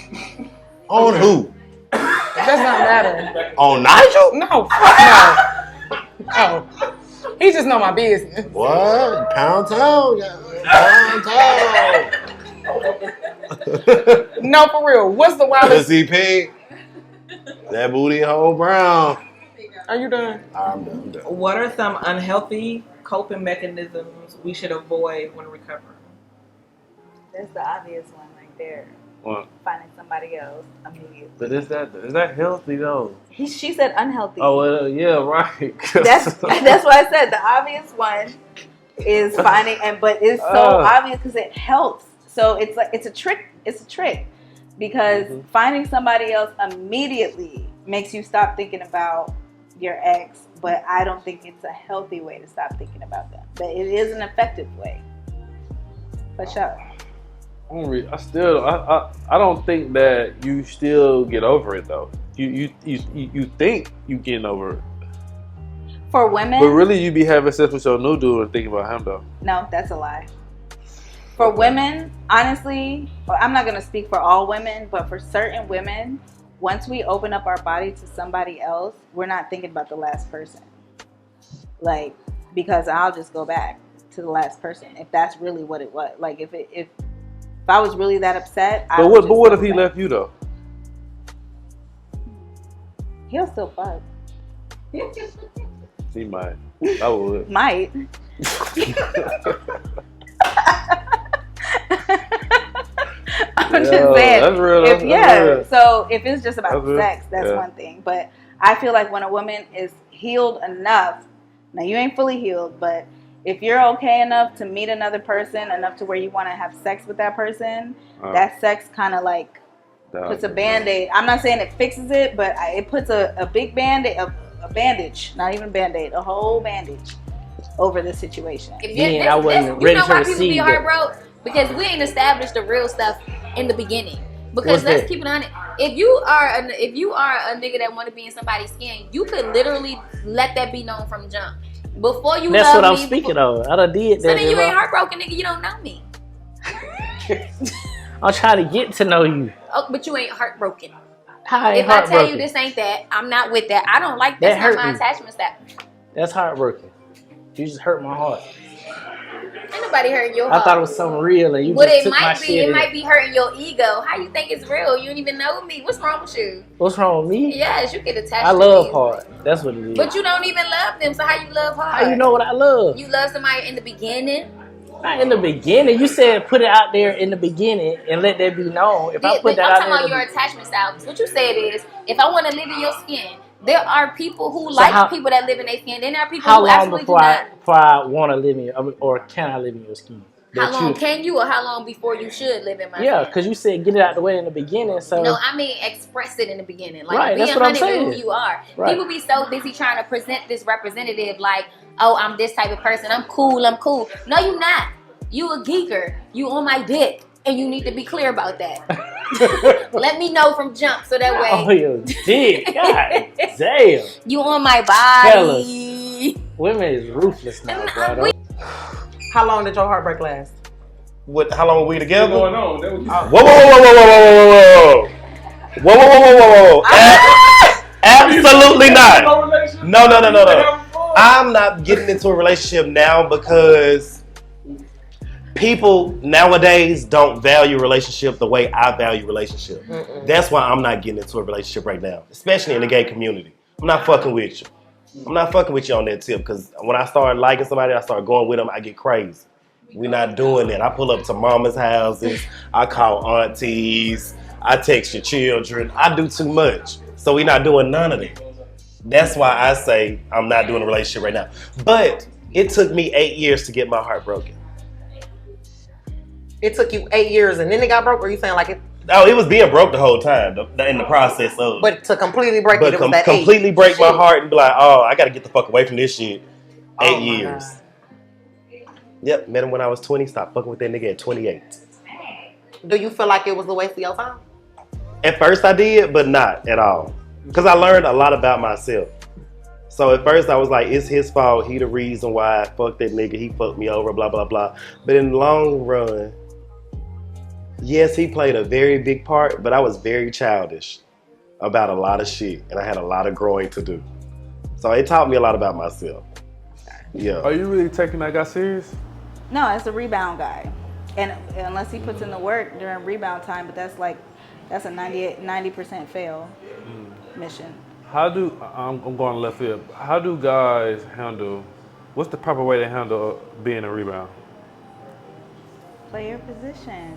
On who? It does not matter. On Nigel? No, fuck no. No. He just know my business. What? Pound Town? Pound Town. No, for real. What's the wildest? CP. That booty hole brown. Are you done? I'm done. What are some unhealthy coping mechanisms we should avoid when recovering? That's the obvious one right there. What? Finding somebody else immediately. But is that healthy though? She said unhealthy. Oh well, yeah, right. That's what I said. The obvious one is finding, but it's so obvious because it helps. So it's like it's a trick. It's a trick because finding somebody else immediately makes you stop thinking about your ex. But I don't think it's a healthy way to stop thinking about them. But it is an effective way. For sure. I don't think that you still get over it though. You think you getting over it. For women, But really you be having sex with your new dude and thinking about him though. no, that's a lie. For women, honestly, I'm not going to speak for all women, but for certain women, once we open up our body to somebody else, we're not thinking about the last person. Like, because I'll just go back to the last person if that's really what it was. Like, if I was really that upset, But what if he left you though? He'll still fuck. He might. I would. Might. I'm just saying. That's real. That's real. So if it's just about That's sex, that's real. one thing. But I feel like when a woman is healed enough, now you ain't fully healed, but if you're okay enough to meet another person, enough to where you want to have sex with that person, that sex kind of like puts a band-aid. I'm not saying it fixes it, but it puts a big band-aid, a bandage, not even band-aid, a whole bandage over the situation. I wasn't ready to receive it. Heartbroken because we ain't established the real stuff in the beginning. Because let's keep it on it. If you are a nigga that want to be in somebody's skin, you could literally let that be known from jump. Before you That's love what I'm me, speaking of. I done did that. So then you ain't heartbroken, nigga. You don't know me. I'm trying to get to know you. Oh, but you ain't heartbroken. How ain't If I tell you heartbroken? this ain't that, I'm not with that. I don't like that's That not my hurt me. attachment style. That's heartbroken. You just hurt my heart. Ain't nobody hurting your I heart. thought it was something real, and you But just it took my might be. shit. It and- might be hurting your ego. How you think it's real? You don't even know me. What's wrong with you? What's wrong with me? Yes, you get attached. I to love me. hard. That's what it is. But you don't even love them. So how you love hard? How you know what I love? You love somebody in the beginning. Not in the beginning. You said put it out there in the beginning and let that be known. If I put that I'm out talking there, about your attachment style. 'Cause what you said is, if I want to live in your skin, there are people who So like how- people that live in their skin. Then there are people how who long absolutely do before not. I want to live in your, or can I live in your skin? How That long you- can you, or how long before you should live in my Yeah, skin? because you said get it out the way in the beginning. So No, I mean express it in the beginning. Like Right, be that's what I'm 100 with who saying. you are. Right. People be so busy trying to present this representative like, oh, I'm this type of person. I'm cool. No, you not. You a geeker. You on my dick. And you need to be clear about that. Let me know from jump so that way. oh, your dick. God damn. You on my body. Women is ruthless now, bro. How long did your heartbreak last? How long were we together? What's going on? That what you said. Whoa, whoa, whoa, whoa, whoa, whoa, whoa, whoa, whoa, whoa, whoa, whoa, whoa. Absolutely not. No. I'm not getting into a relationship now because people nowadays don't value relationship the way I value relationship. That's why I'm not getting into a relationship right now, especially in the gay community. I'm not fucking with you. I'm not fucking with you on that tip because when I start liking somebody, I start going with them, I get crazy. We're not doing that. I pull up to mama's houses. I call aunties. I text your children. I do too much. So we're not doing none of that. That's why I say I'm not doing a relationship right now. But it took me 8 years to get my heart broken. It took you 8 years and then it got broke, or you saying like it Oh, it was being broke the whole time in the process of. But to completely break But it was that completely 8. break my Shit. heart and be like, oh, I gotta get the fuck away from this shit. 8 my years. God. Yep, met him when I was 20. Stopped fucking with that nigga at 28. Do you feel like it was a waste of your time? At first I did, but not at all. Because I learned a lot about myself. So at first I was like, it's his fault. He the reason why I fucked that nigga. He fucked me over, blah, blah, blah. But in the long run, yes, he played a very big part, but I was very childish about a lot of shit. And I had a lot of growing to do. So it taught me a lot about myself. Yeah. Are you really taking that guy serious? No, it's a rebound guy. And unless he puts in the work during rebound time, but that's a 90% fail mission. I'm going left field. How do guys handle, what's the proper way to handle being a rebound? Play your position.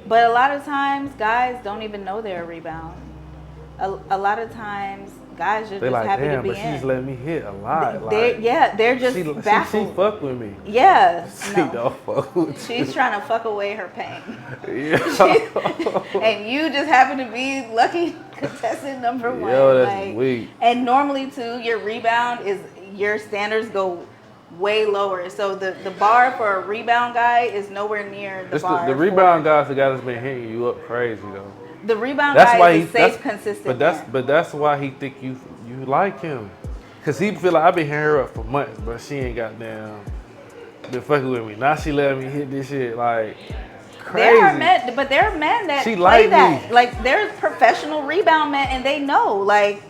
But a lot of times, guys don't even know they're a rebound. A lot of times, guys are They just like, happy damn, to be but in. she just let me hit a lot. They're just baffled. She fuck with me. Yeah. She don't fuck with me. She's trying to fuck away her pain. Yeah. And you just happen to be lucky contestant number 1. Yo, that's weak. And normally, too, your rebound is, your standards go way lower. So the bar for a rebound guy is nowhere near the bar. The rebound guy's the guy that's been hitting you up crazy, though. The rebound guy is a safe, consistent But that's why he think you like him. Cause he feel like I've been hitting her up for months, but she ain't goddamn been fucking with me. Now she letting me hit this shit like crazy. There are men that play that. Like there's professional rebound men, and they know. Like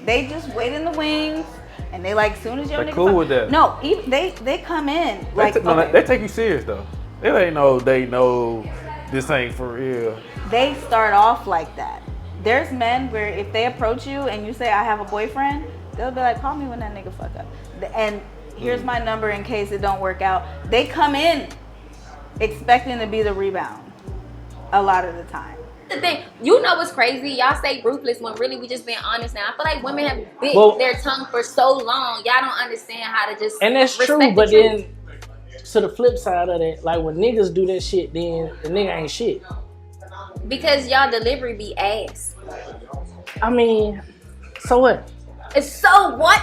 they just wait in the wings, and they like soon as your nigga. Cool with that. No, even they come in like they take you serious though. It ain't no they know this ain't for real. They start off like that. There's men where if they approach you and you say I have a boyfriend, they'll be like, call me when that nigga fuck up. And here's my number in case it don't work out. They come in expecting to be the rebound a lot of the time. The thing, you know what's crazy? Y'all say ruthless when really we just being honest now. I feel like women have bit their tongue for so long. Y'all don't understand how to just and that's respect true, but the truth. then to the flip side of that, like when niggas do that shit, then the nigga ain't shit. Because y'all delivery be ass. I mean, so what? It's so what?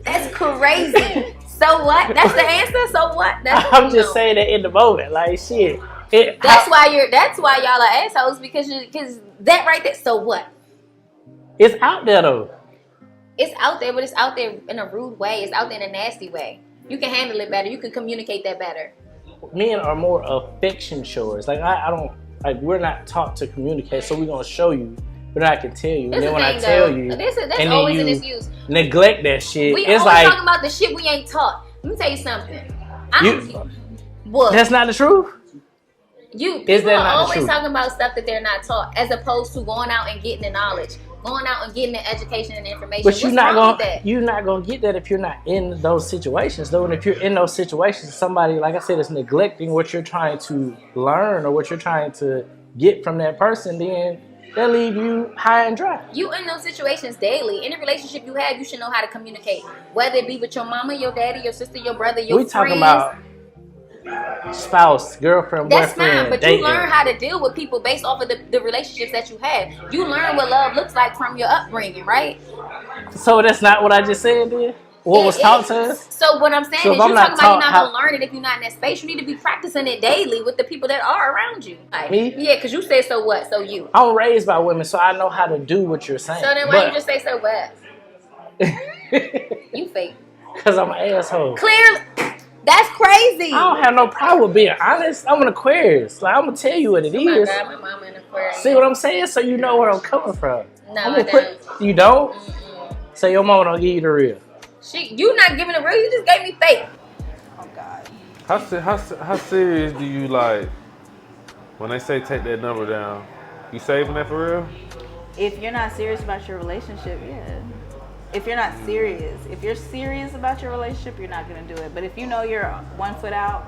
That's crazy. So what? That's the answer. So what? I'm just saying that in the moment, like shit. That's why y'all are assholes because that right there. So what? It's out there though. It's out there, but it's out there in a rude way. It's out there in a nasty way. You can handle it better. You can communicate that better. Men are more affection showers. Like I don't like we're not taught to communicate, so we're gonna show you, but I can tell you. And then when I tell you, that's and always then an you excuse. Neglect that shit. We it's always like talking about the shit we ain't taught. Let me tell you something. What? That's not the truth. People are always talking about stuff that they're not taught, as opposed to going out and getting the knowledge, going out and getting the education and the information. But you're not gonna get that if you're not in those situations. Though, and if you're in those situations, somebody, like I said, is neglecting what you're trying to learn or what you're trying to get from that person, then they'll leave you high and dry. You in those situations daily. Any relationship you have, you should know how to communicate. Whether it be with your mama, your daddy, your sister, your brother, your friends. We talking about spouse, girlfriend, that's boyfriend, fine, but dating. you learn how to deal with people based off of the relationships that you have. You learn what love looks like from your upbringing, right? So that's not what I just said, then? What was taught to us? So what I'm saying is you're talking about you're not going to learn it if you're not in that space. You need to be practicing it daily with the people that are around you. Like, me? Yeah, because you said so what? So you. I'm raised by women, so I know how to do what you're saying. So then why you just say so what? You fake. Because I'm an asshole. Clearly. That's crazy. I don't have no problem with being honest. I'm an Aquarius. Like, I'm going to tell you what it is. My God, my mama an Aquarius. See what I'm saying? So you know where I'm coming from. No, I don't. You don't? So your mama don't give you the real. You not giving the real. You just gave me fake. Oh, God. How serious do you like when they say take that number down? You saving that for real? If you're not serious about your relationship, yeah. If you're not serious, if you're serious about your relationship, you're not gonna do it. But if you know you're 1 foot out,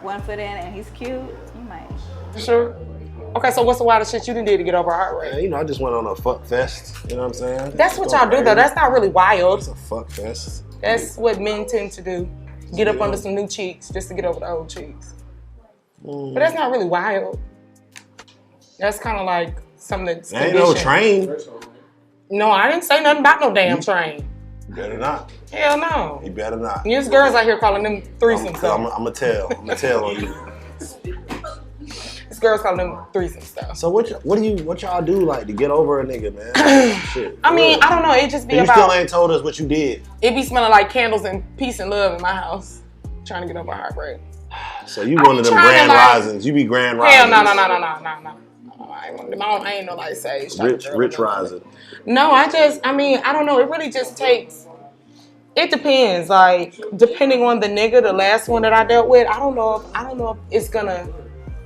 1 foot in, and he's cute, you might. Sure. Okay, so what's the wildest shit you done did to get over a heart rate? You know, I just went on a fuck fest. You know what I'm saying? That's what y'all do, though. That's not really wild. It's a fuck fest. That's what men tend to do. Get up under some new cheeks just to get over the old cheeks. But that's not really wild. That's kind of like something that's Ain't no train. No, I didn't say nothing about no damn train. You better not. Hell no. You better not. There's girls out here calling them threesomes. I'm going to tell on you. There's girls calling them threesome stuff. So what y'all do like to get over a nigga, man? Shit. I mean, I don't know. It just be you about. You still ain't told us what you did. It be smelling like candles and peace and love in my house. Trying to get over a heartbreak. So you one of them grand risings. You be grand risings. Hell no. I ain't no like sage. Rich rising. No, I don't know. It really just takes. It depends. Like depending on the nigga, the last one that I dealt with, I don't know if it's gonna.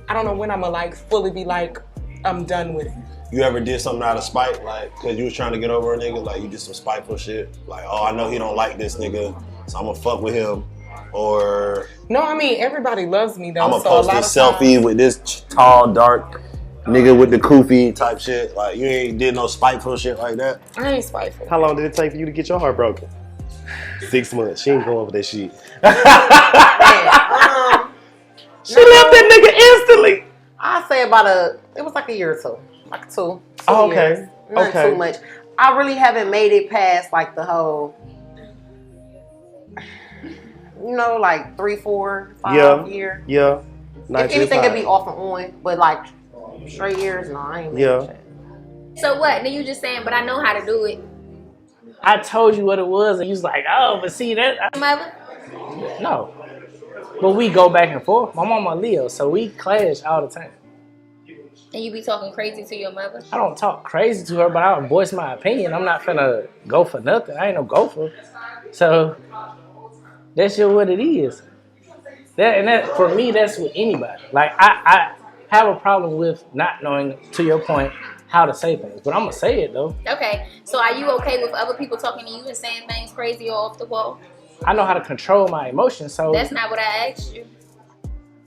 I don't know when I'm gonna like fully be like I'm done with it. You ever did something out of spite, like because you was trying to get over a nigga, like you did some spiteful shit, like oh I know he don't like this nigga, so I'm gonna fuck with him, or no, I mean everybody loves me though. I'm gonna post this selfie with this tall dark nigga with the kufi type shit. Like you ain't did no spiteful shit like that. I ain't spiteful. How long did it take for you to get your heart broken? 6 months. She ain't going for that shit. She left that nigga instantly. I say it was like a year or two. Like two oh, years. Okay. Not too much. I really haven't made it past like the whole, like 3, 4, 5 years. Yeah. If anything, it'd be off and on, but like straight years, no, I ain't made it. So what? Then you just saying, but I know how to do it. I told you what it was, and you was like, oh, but see that. Mother? No. But we go back and forth. My mama Leo, so we clash all the time. And you be talking crazy to your mother? I don't talk crazy to her, but I don't voice my opinion. I'm not finna go for nothing. I ain't no gopher. So that's just what it is. That for me, that's with anybody. Like I have a problem with not knowing, to your point, how to say things. But I'm gonna say it though. Okay. So are you okay with other people talking to you and saying things crazy or off the wall? I know how to control my emotions, so that's not what I asked you.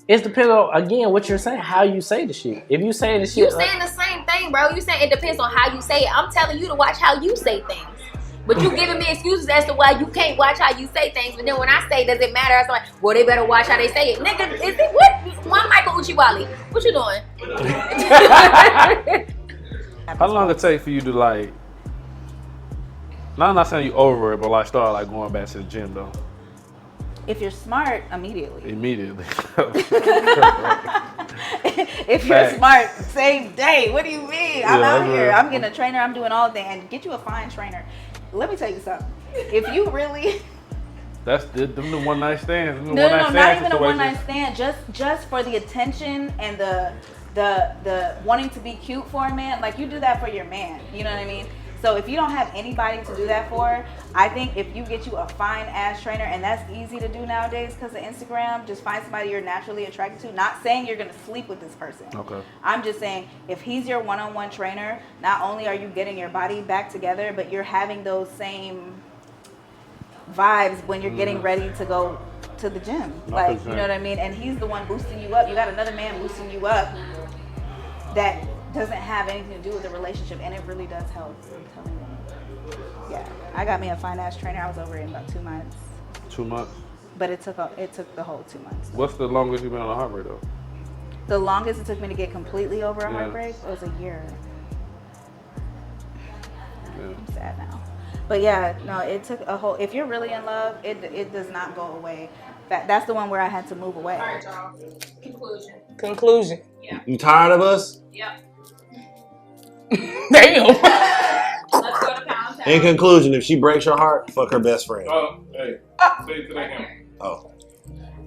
It depends on, again, what you're saying, how you say the shit. If you say the shit, you saying the same thing, bro. You saying it depends on how you say it. I'm telling you to watch how you say things. But you giving me excuses as to why you can't watch how you say things. But then when I say, does it matter? I was like, well, they better watch how they say it. Nigga, is it what? One Michael Uchiwali. What you doing? How long it take for you to like? Now I'm not saying you over it, but like start like going back to the gym though. If you're smart, immediately. Immediately. If you're smart, same day. What do you mean? I'm out here. I'm getting a trainer. I'm doing all the things. And get you a fine trainer. Let me tell you something. If you really... That's the one night stands. No, not even a one night stand. Just for the attention and the wanting to be cute for a man. Like you do that for your man. You know what I mean? So if you don't have anybody to do that for, I think if you get you a fine ass trainer, and that's easy to do nowadays because of Instagram, just find somebody you're naturally attracted to. Not saying you're gonna sleep with this person. Okay. I'm just saying if he's your one-on-one trainer, not only are you getting your body back together, but you're having those same vibes when you're getting ready to go to the gym. Like, you know what I mean? And he's the one boosting you up. You got another man boosting you up that doesn't have anything to do with the relationship, and it really does help. I'm telling you. Yeah, I got me a fine ass trainer. I was over it in about 2 months. 2 months. But it took the whole 2 months. What's the longest you've been on a heartbreak though? The longest it took me to get completely over a heartbreak was a year. Yeah. I'm sad now. But yeah, no, it took a whole. If you're really in love, it does not go away. That's the one where I had to move away. All right, y'all. Conclusion. Yeah. You tired of us? Yep. Damn. Let's go to Pound Town. In conclusion, if she breaks your heart, fuck her best friend. Oh, hey. Say it to that him. Oh.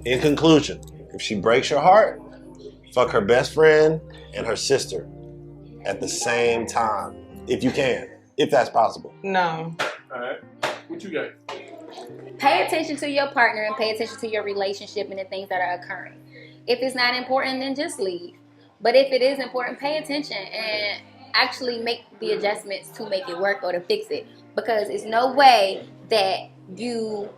In conclusion, if she breaks your heart, fuck her best friend and her sister at the same time. If you can. If that's possible. No. All right. What you got? Pay attention to your partner and pay attention to your relationship and the things that are occurring. If it's not important, then just leave. But if it is important, pay attention and actually make the adjustments to make it work or to fix it. Because it's no way that you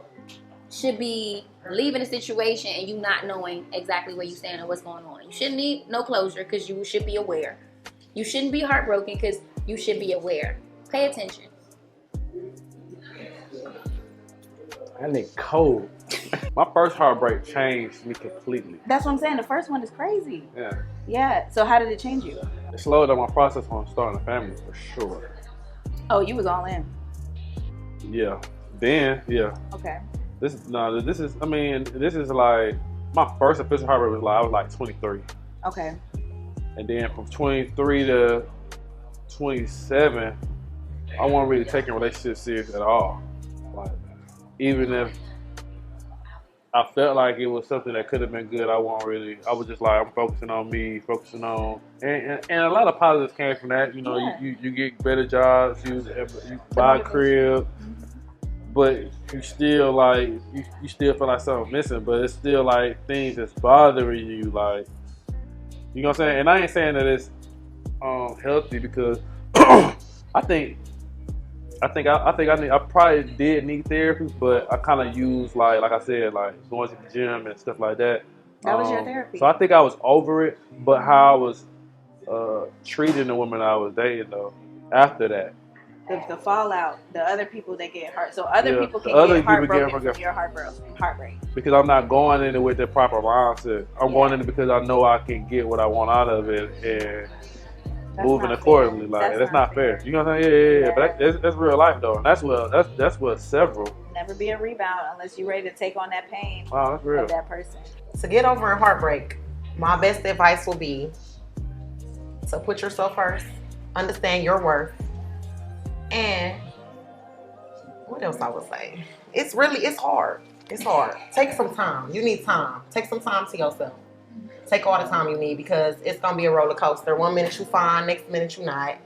should be leaving a situation and you not knowing exactly where you stand or what's going on. You shouldn't need no closure because you should be aware. You shouldn't be heartbroken because you should be aware. Pay attention. That nigga cold. My first heartbreak changed me completely. That's what I'm saying. The first one is crazy. Yeah. Yeah. So how did it change you? It slowed down my process on starting a family for sure. Oh, you was all in. Yeah. Then, yeah. Okay. This is like my first official heartbreak was like I was like 23. Okay. And then from 23 to 27, I wasn't really taking relationships serious at all. Like, even if I felt like it was something that could have been good, I was just like, I'm focusing on me, and a lot of positives came from that. You know, you get better jobs, you buy a crib, but you still like, you still feel like something's missing, but it's still like things that's bothering you, like, you know what I'm saying? And I ain't saying that it's healthy because I probably did need therapy, but I kind of used like I said, like going to the gym and stuff like that. That was your therapy. So I think I was over it, but how I was treating the woman I was dating though after that. The fallout, the other people that get hurt. So other people can other get heartbroken people from your heartbreak. Because I'm not going in it with the proper mindset. I'm going in it because I know I can get what I want out of it and moving accordingly. Like that's not fair. You know what I'm saying? Yeah. But that's real life though. And that's what several. Never be a rebound unless you're ready to take on that pain that's real. of that person. To get over a heartbreak, my best advice will be to put yourself first, understand your worth, and what else I would say? It's hard. It's hard. Take some time. You need time. Take some time to yourself. Take all the time you need because it's gonna be a roller coaster. 1 minute you fine, next minute you not.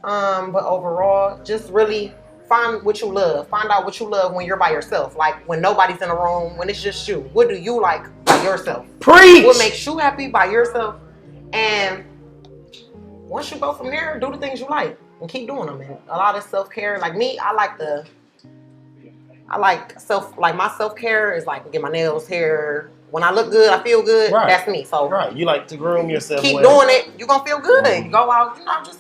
But overall, just really find what you love. Find out what you love when you're by yourself. Like when nobody's in the room, when it's just you. What do you like by yourself? Preach! What makes you happy by yourself? And once you go from there, do the things you like and keep doing them. And a lot of self-care. Like me, my self-care is like get my nails, hair. When I look good, I feel good. Right. That's me. So you like to groom yourself. Keep doing it. You're gonna feel good. And go out, just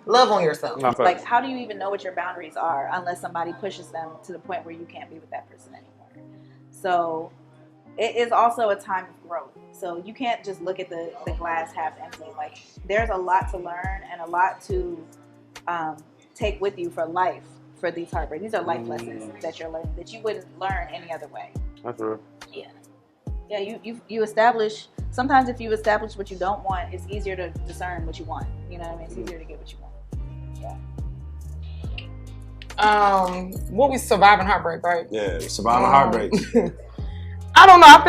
love on yourself. Like, how do you even know what your boundaries are unless somebody pushes them to the point where you can't be with that person anymore? So it is also a time of growth. So you can't just look at the glass half empty. Like there's a lot to learn and a lot to take with you for life for these heartbreaks. These are life lessons that you're learning that you wouldn't learn any other way. That's real. Yeah. Yeah, you establish, sometimes if you establish what you don't want, it's easier to discern what you want. You know what I mean? It's easier to get what you want. Yeah. What we surviving heartbreak, right? Yeah, surviving heartbreak. I don't know. I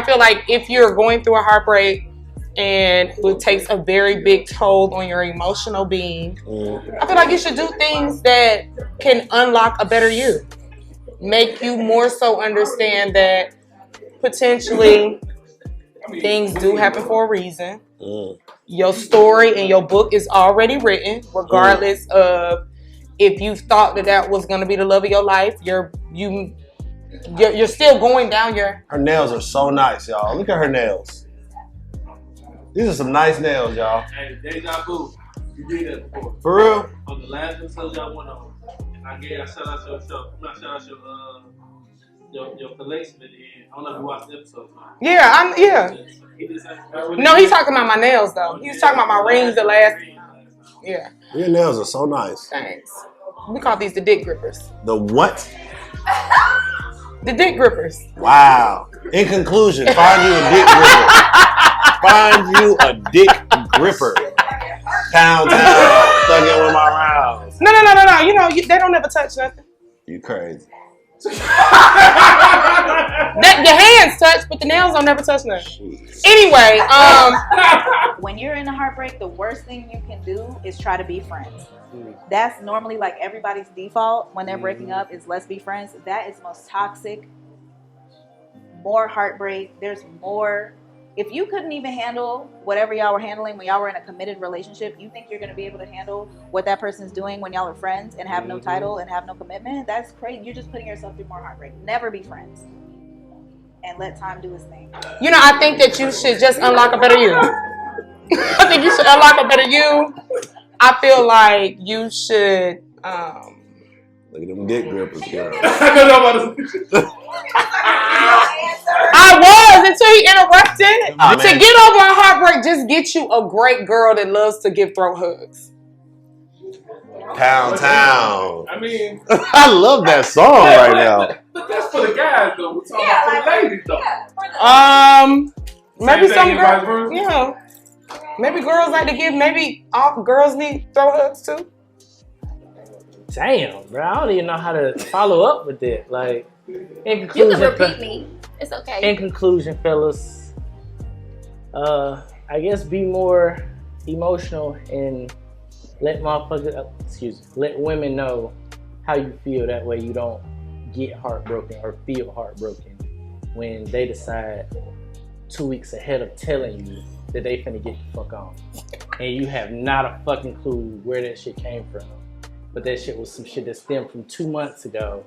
feel like if you're going through a heartbreak and it takes a very big toll on your emotional being, I feel like you should do things that can unlock a better you. Make you more so understand that potentially things do happen for a reason. Your story and your book is already written, regardless of if you thought that was going to be the love of your life. You're still going down your. Her nails are so nice, y'all. Look at her nails. These are some nice nails, y'all. Hey, deja vu. You did that before. For real? On the last episode y'all went on, I shout out your show. Not shout out your collection at the end. I don't know if you watched the episode. Yeah. No, he's talking about my nails though. He was talking about my rings the last. Yeah. Your nails are so nice. Thanks. We call these the dick grippers. The what? The dick grippers. Wow. In conclusion, find you a dick gripper. Find you a dick gripper. Pound town. Stuck in with my rounds. No. You know, they don't ever touch nothing. You crazy. That your hands touch, but the nails don't never touch nothing. Anyway, when you're in a heartbreak, the worst thing you can do is try to be friends. That's normally like everybody's default when they're breaking up is let's be friends. That is most toxic. More heartbreak. There's more. If you couldn't even handle whatever y'all were handling when y'all were in a committed relationship, you think you're going to be able to handle what that person's doing when y'all are friends and have no title and have no commitment? That's crazy. You're just putting yourself through more heartbreak. Never be friends. And let time do its thing. You know, I think that you should just unlock a better you. I think you should unlock a better you. I feel like you should Look at them dick grippers, girl. I was until he interrupted. Oh, To man. get over a heartbreak, just get you a great girl that loves to give throat hugs. Pound Town. I mean, I love that song right now. But that's for the guys though. We're talking about for the ladies though. Maybe Same some thing, girls, vice versa? yeah. Maybe girls like to give. Maybe all girls need throat hugs too. Damn, bro. I don't even know how to follow up with that. Like, in You conclusion, can repeat me. It's okay. In conclusion, fellas, I guess be more emotional and let let women know how you feel. That way you don't get heartbroken or feel heartbroken when they decide 2 weeks ahead of telling you that they finna get the fuck on. And you have not a fucking clue where that shit came from. But that shit was some shit that stemmed from 2 months ago.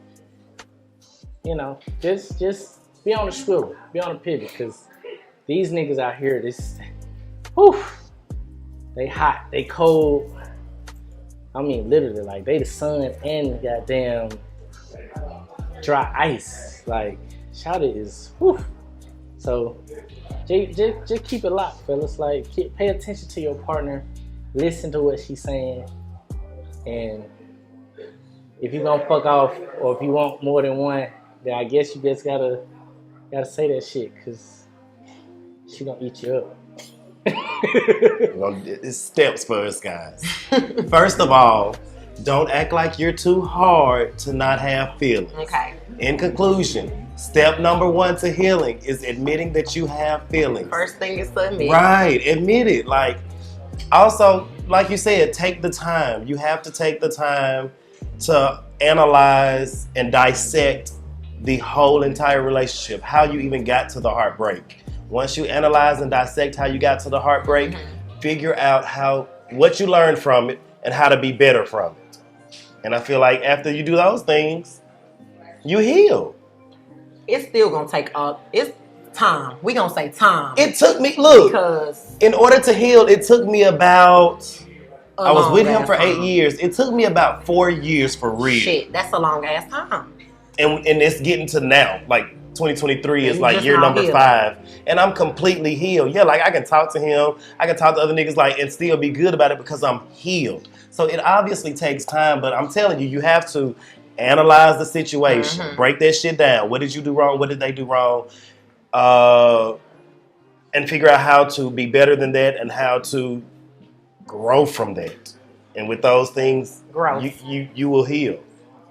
You know, just be on the swivel, be on the pivot, because these niggas out here, they hot, they cold. I mean, literally, like, they the sun and the goddamn dry ice. Like, shout it is, whew. So, just keep it locked, fellas. Like, pay attention to your partner, listen to what she's saying, and if you gonna fuck off, or if you want more than one, then I guess you just gotta say that shit, cause she gonna eat you up. It's steps for us, guys. First of all, don't act like you're too hard to not have feelings. Okay. In conclusion, step number 1 to healing is admitting that you have feelings. First thing is to admit. Right, admit it. Like, also, like you said, take the time. You have to take the time to analyze and dissect the whole entire relationship, how you even got to the heartbreak. Once you analyze and dissect how you got to the heartbreak, figure out what you learned from it and how to be better from it. And I feel like after you do those things, you heal. It's still gonna take it's time. We gonna say time. It took me, look, because in order to heal, it took me about, I was with him long-ass for 8 time. years. It took me about 4 years for real. Shit, that's a long ass time. And it's getting to now, like 2023 is You like just year now number healed. 5, and I'm completely healed. Yeah, like I can talk to him, I can talk to other niggas, like, and still be good about it because I'm healed. So it obviously takes time, but I'm telling you, you have to analyze the situation, break that shit down. What did you do wrong? What did they do wrong? And figure out how to be better than that and how to grow from that. And with those things, you will heal.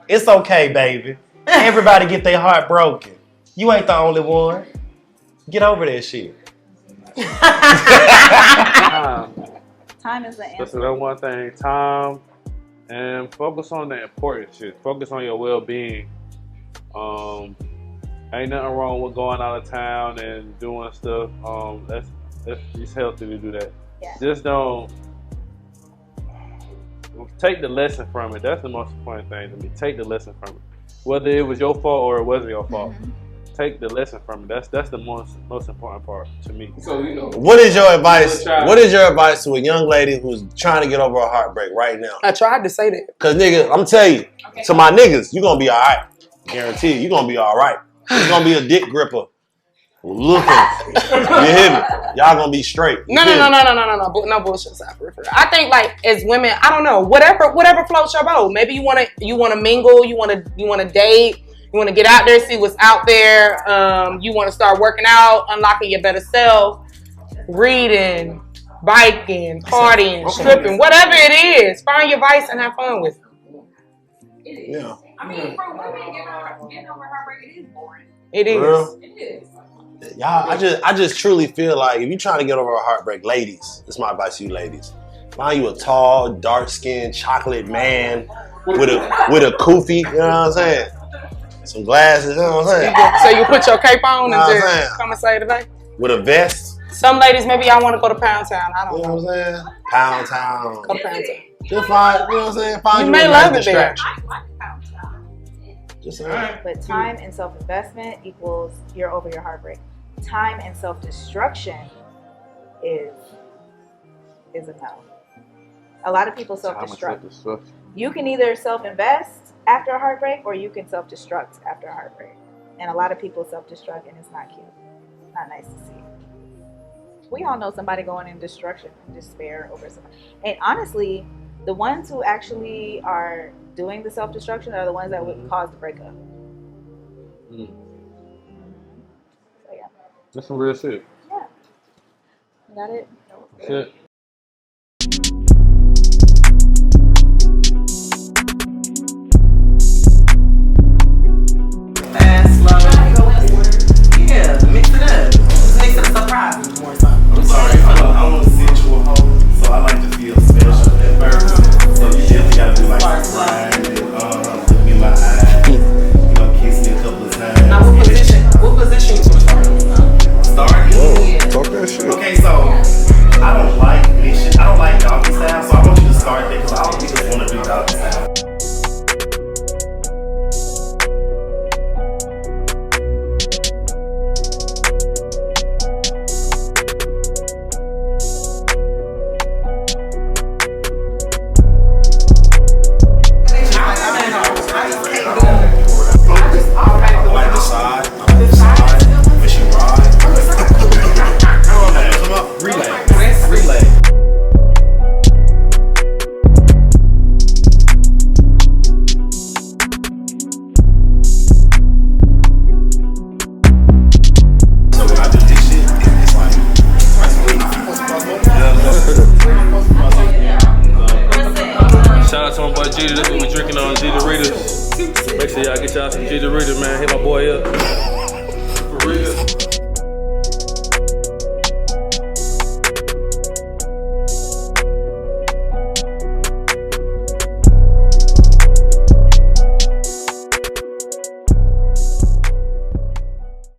It's okay, baby. Everybody get their heart broken. You ain't the only one. Get over that shit. Time is the That's answer. the one thing. Time, and focus on the important shit. Focus on your well-being. Ain't nothing wrong with going out of town and doing stuff. It's healthy to do that. Yeah. Just don't take the lesson from it. That's the most important thing to me. Take the lesson from it. Whether it was your fault or it wasn't your fault. Take the lesson from it. That's the most important part to me. So, you know, What is your advice? What is your advice to a young lady who's trying to get over a heartbreak right now? I tried to say that. Cause nigga, I'm telling you, to my niggas, you gonna be all right. Guarantee you gonna be all right. It's gonna be a dick gripper looking. You hear me? Y'all gonna be straight. No bullshit aside for real. I think, like, as women, I don't know, whatever floats your boat. Maybe you wanna mingle, you wanna date, you wanna get out there, see what's out there. You wanna start working out, unlocking your better self, reading, biking, partying, stripping, whatever it is. Find your vice and have fun with it. Yeah. I mean, for women, getting over heartbreak, it is boring. It is. Girl. It is. Y'all, I just truly feel like if you're trying to get over a heartbreak, ladies, this is my advice to you ladies. Find you a tall, dark-skinned, chocolate man with a kufi, you know what I'm saying? Some glasses, you know what I'm saying? So you put your cape on Know what and I'm just saying? come and say today? With a vest, Some ladies, maybe I want to go to Pound Town. I don't you know know. what I'm saying? Pound Town. Go to Pound Town. Just find, you know what I'm saying? Find You you may a love nice it there. distraction. Just saying. But time and self-investment equals you're over your heartbreak. Time and self-destruction is a no. A lot of people self-destruct. You can either self-invest after a heartbreak, or you can self-destruct after a heartbreak. And a lot of people self-destruct, and it's not cute. Not nice to see. We all know somebody going in destruction and despair over something. And honestly, the ones who actually are doing the self-destruction are the ones that would cause the breakup. Mm. So yeah. That's some real shit. Yeah. Got it? Shit. Fast, slow. Yeah, mix it up. Just mix it up. Surprise more time. I'm sorry, I want to sit you a hoe, so I like to feel special at first. So you definitely gotta do like some grind and look me in my eyes, you know, kiss me a couple of times. Now, what position you want to start? Starting? Yeah. Talk that shit. Okay, so I don't like this shit. I don't like doggy style, so I want you to start there because I don't just want to do doggy style. Shout out to my boy Jeter. That's what we drinking on, Jeter Readers. Make sure y'all get y'all some Jeter Readers, man. Hit my boy up.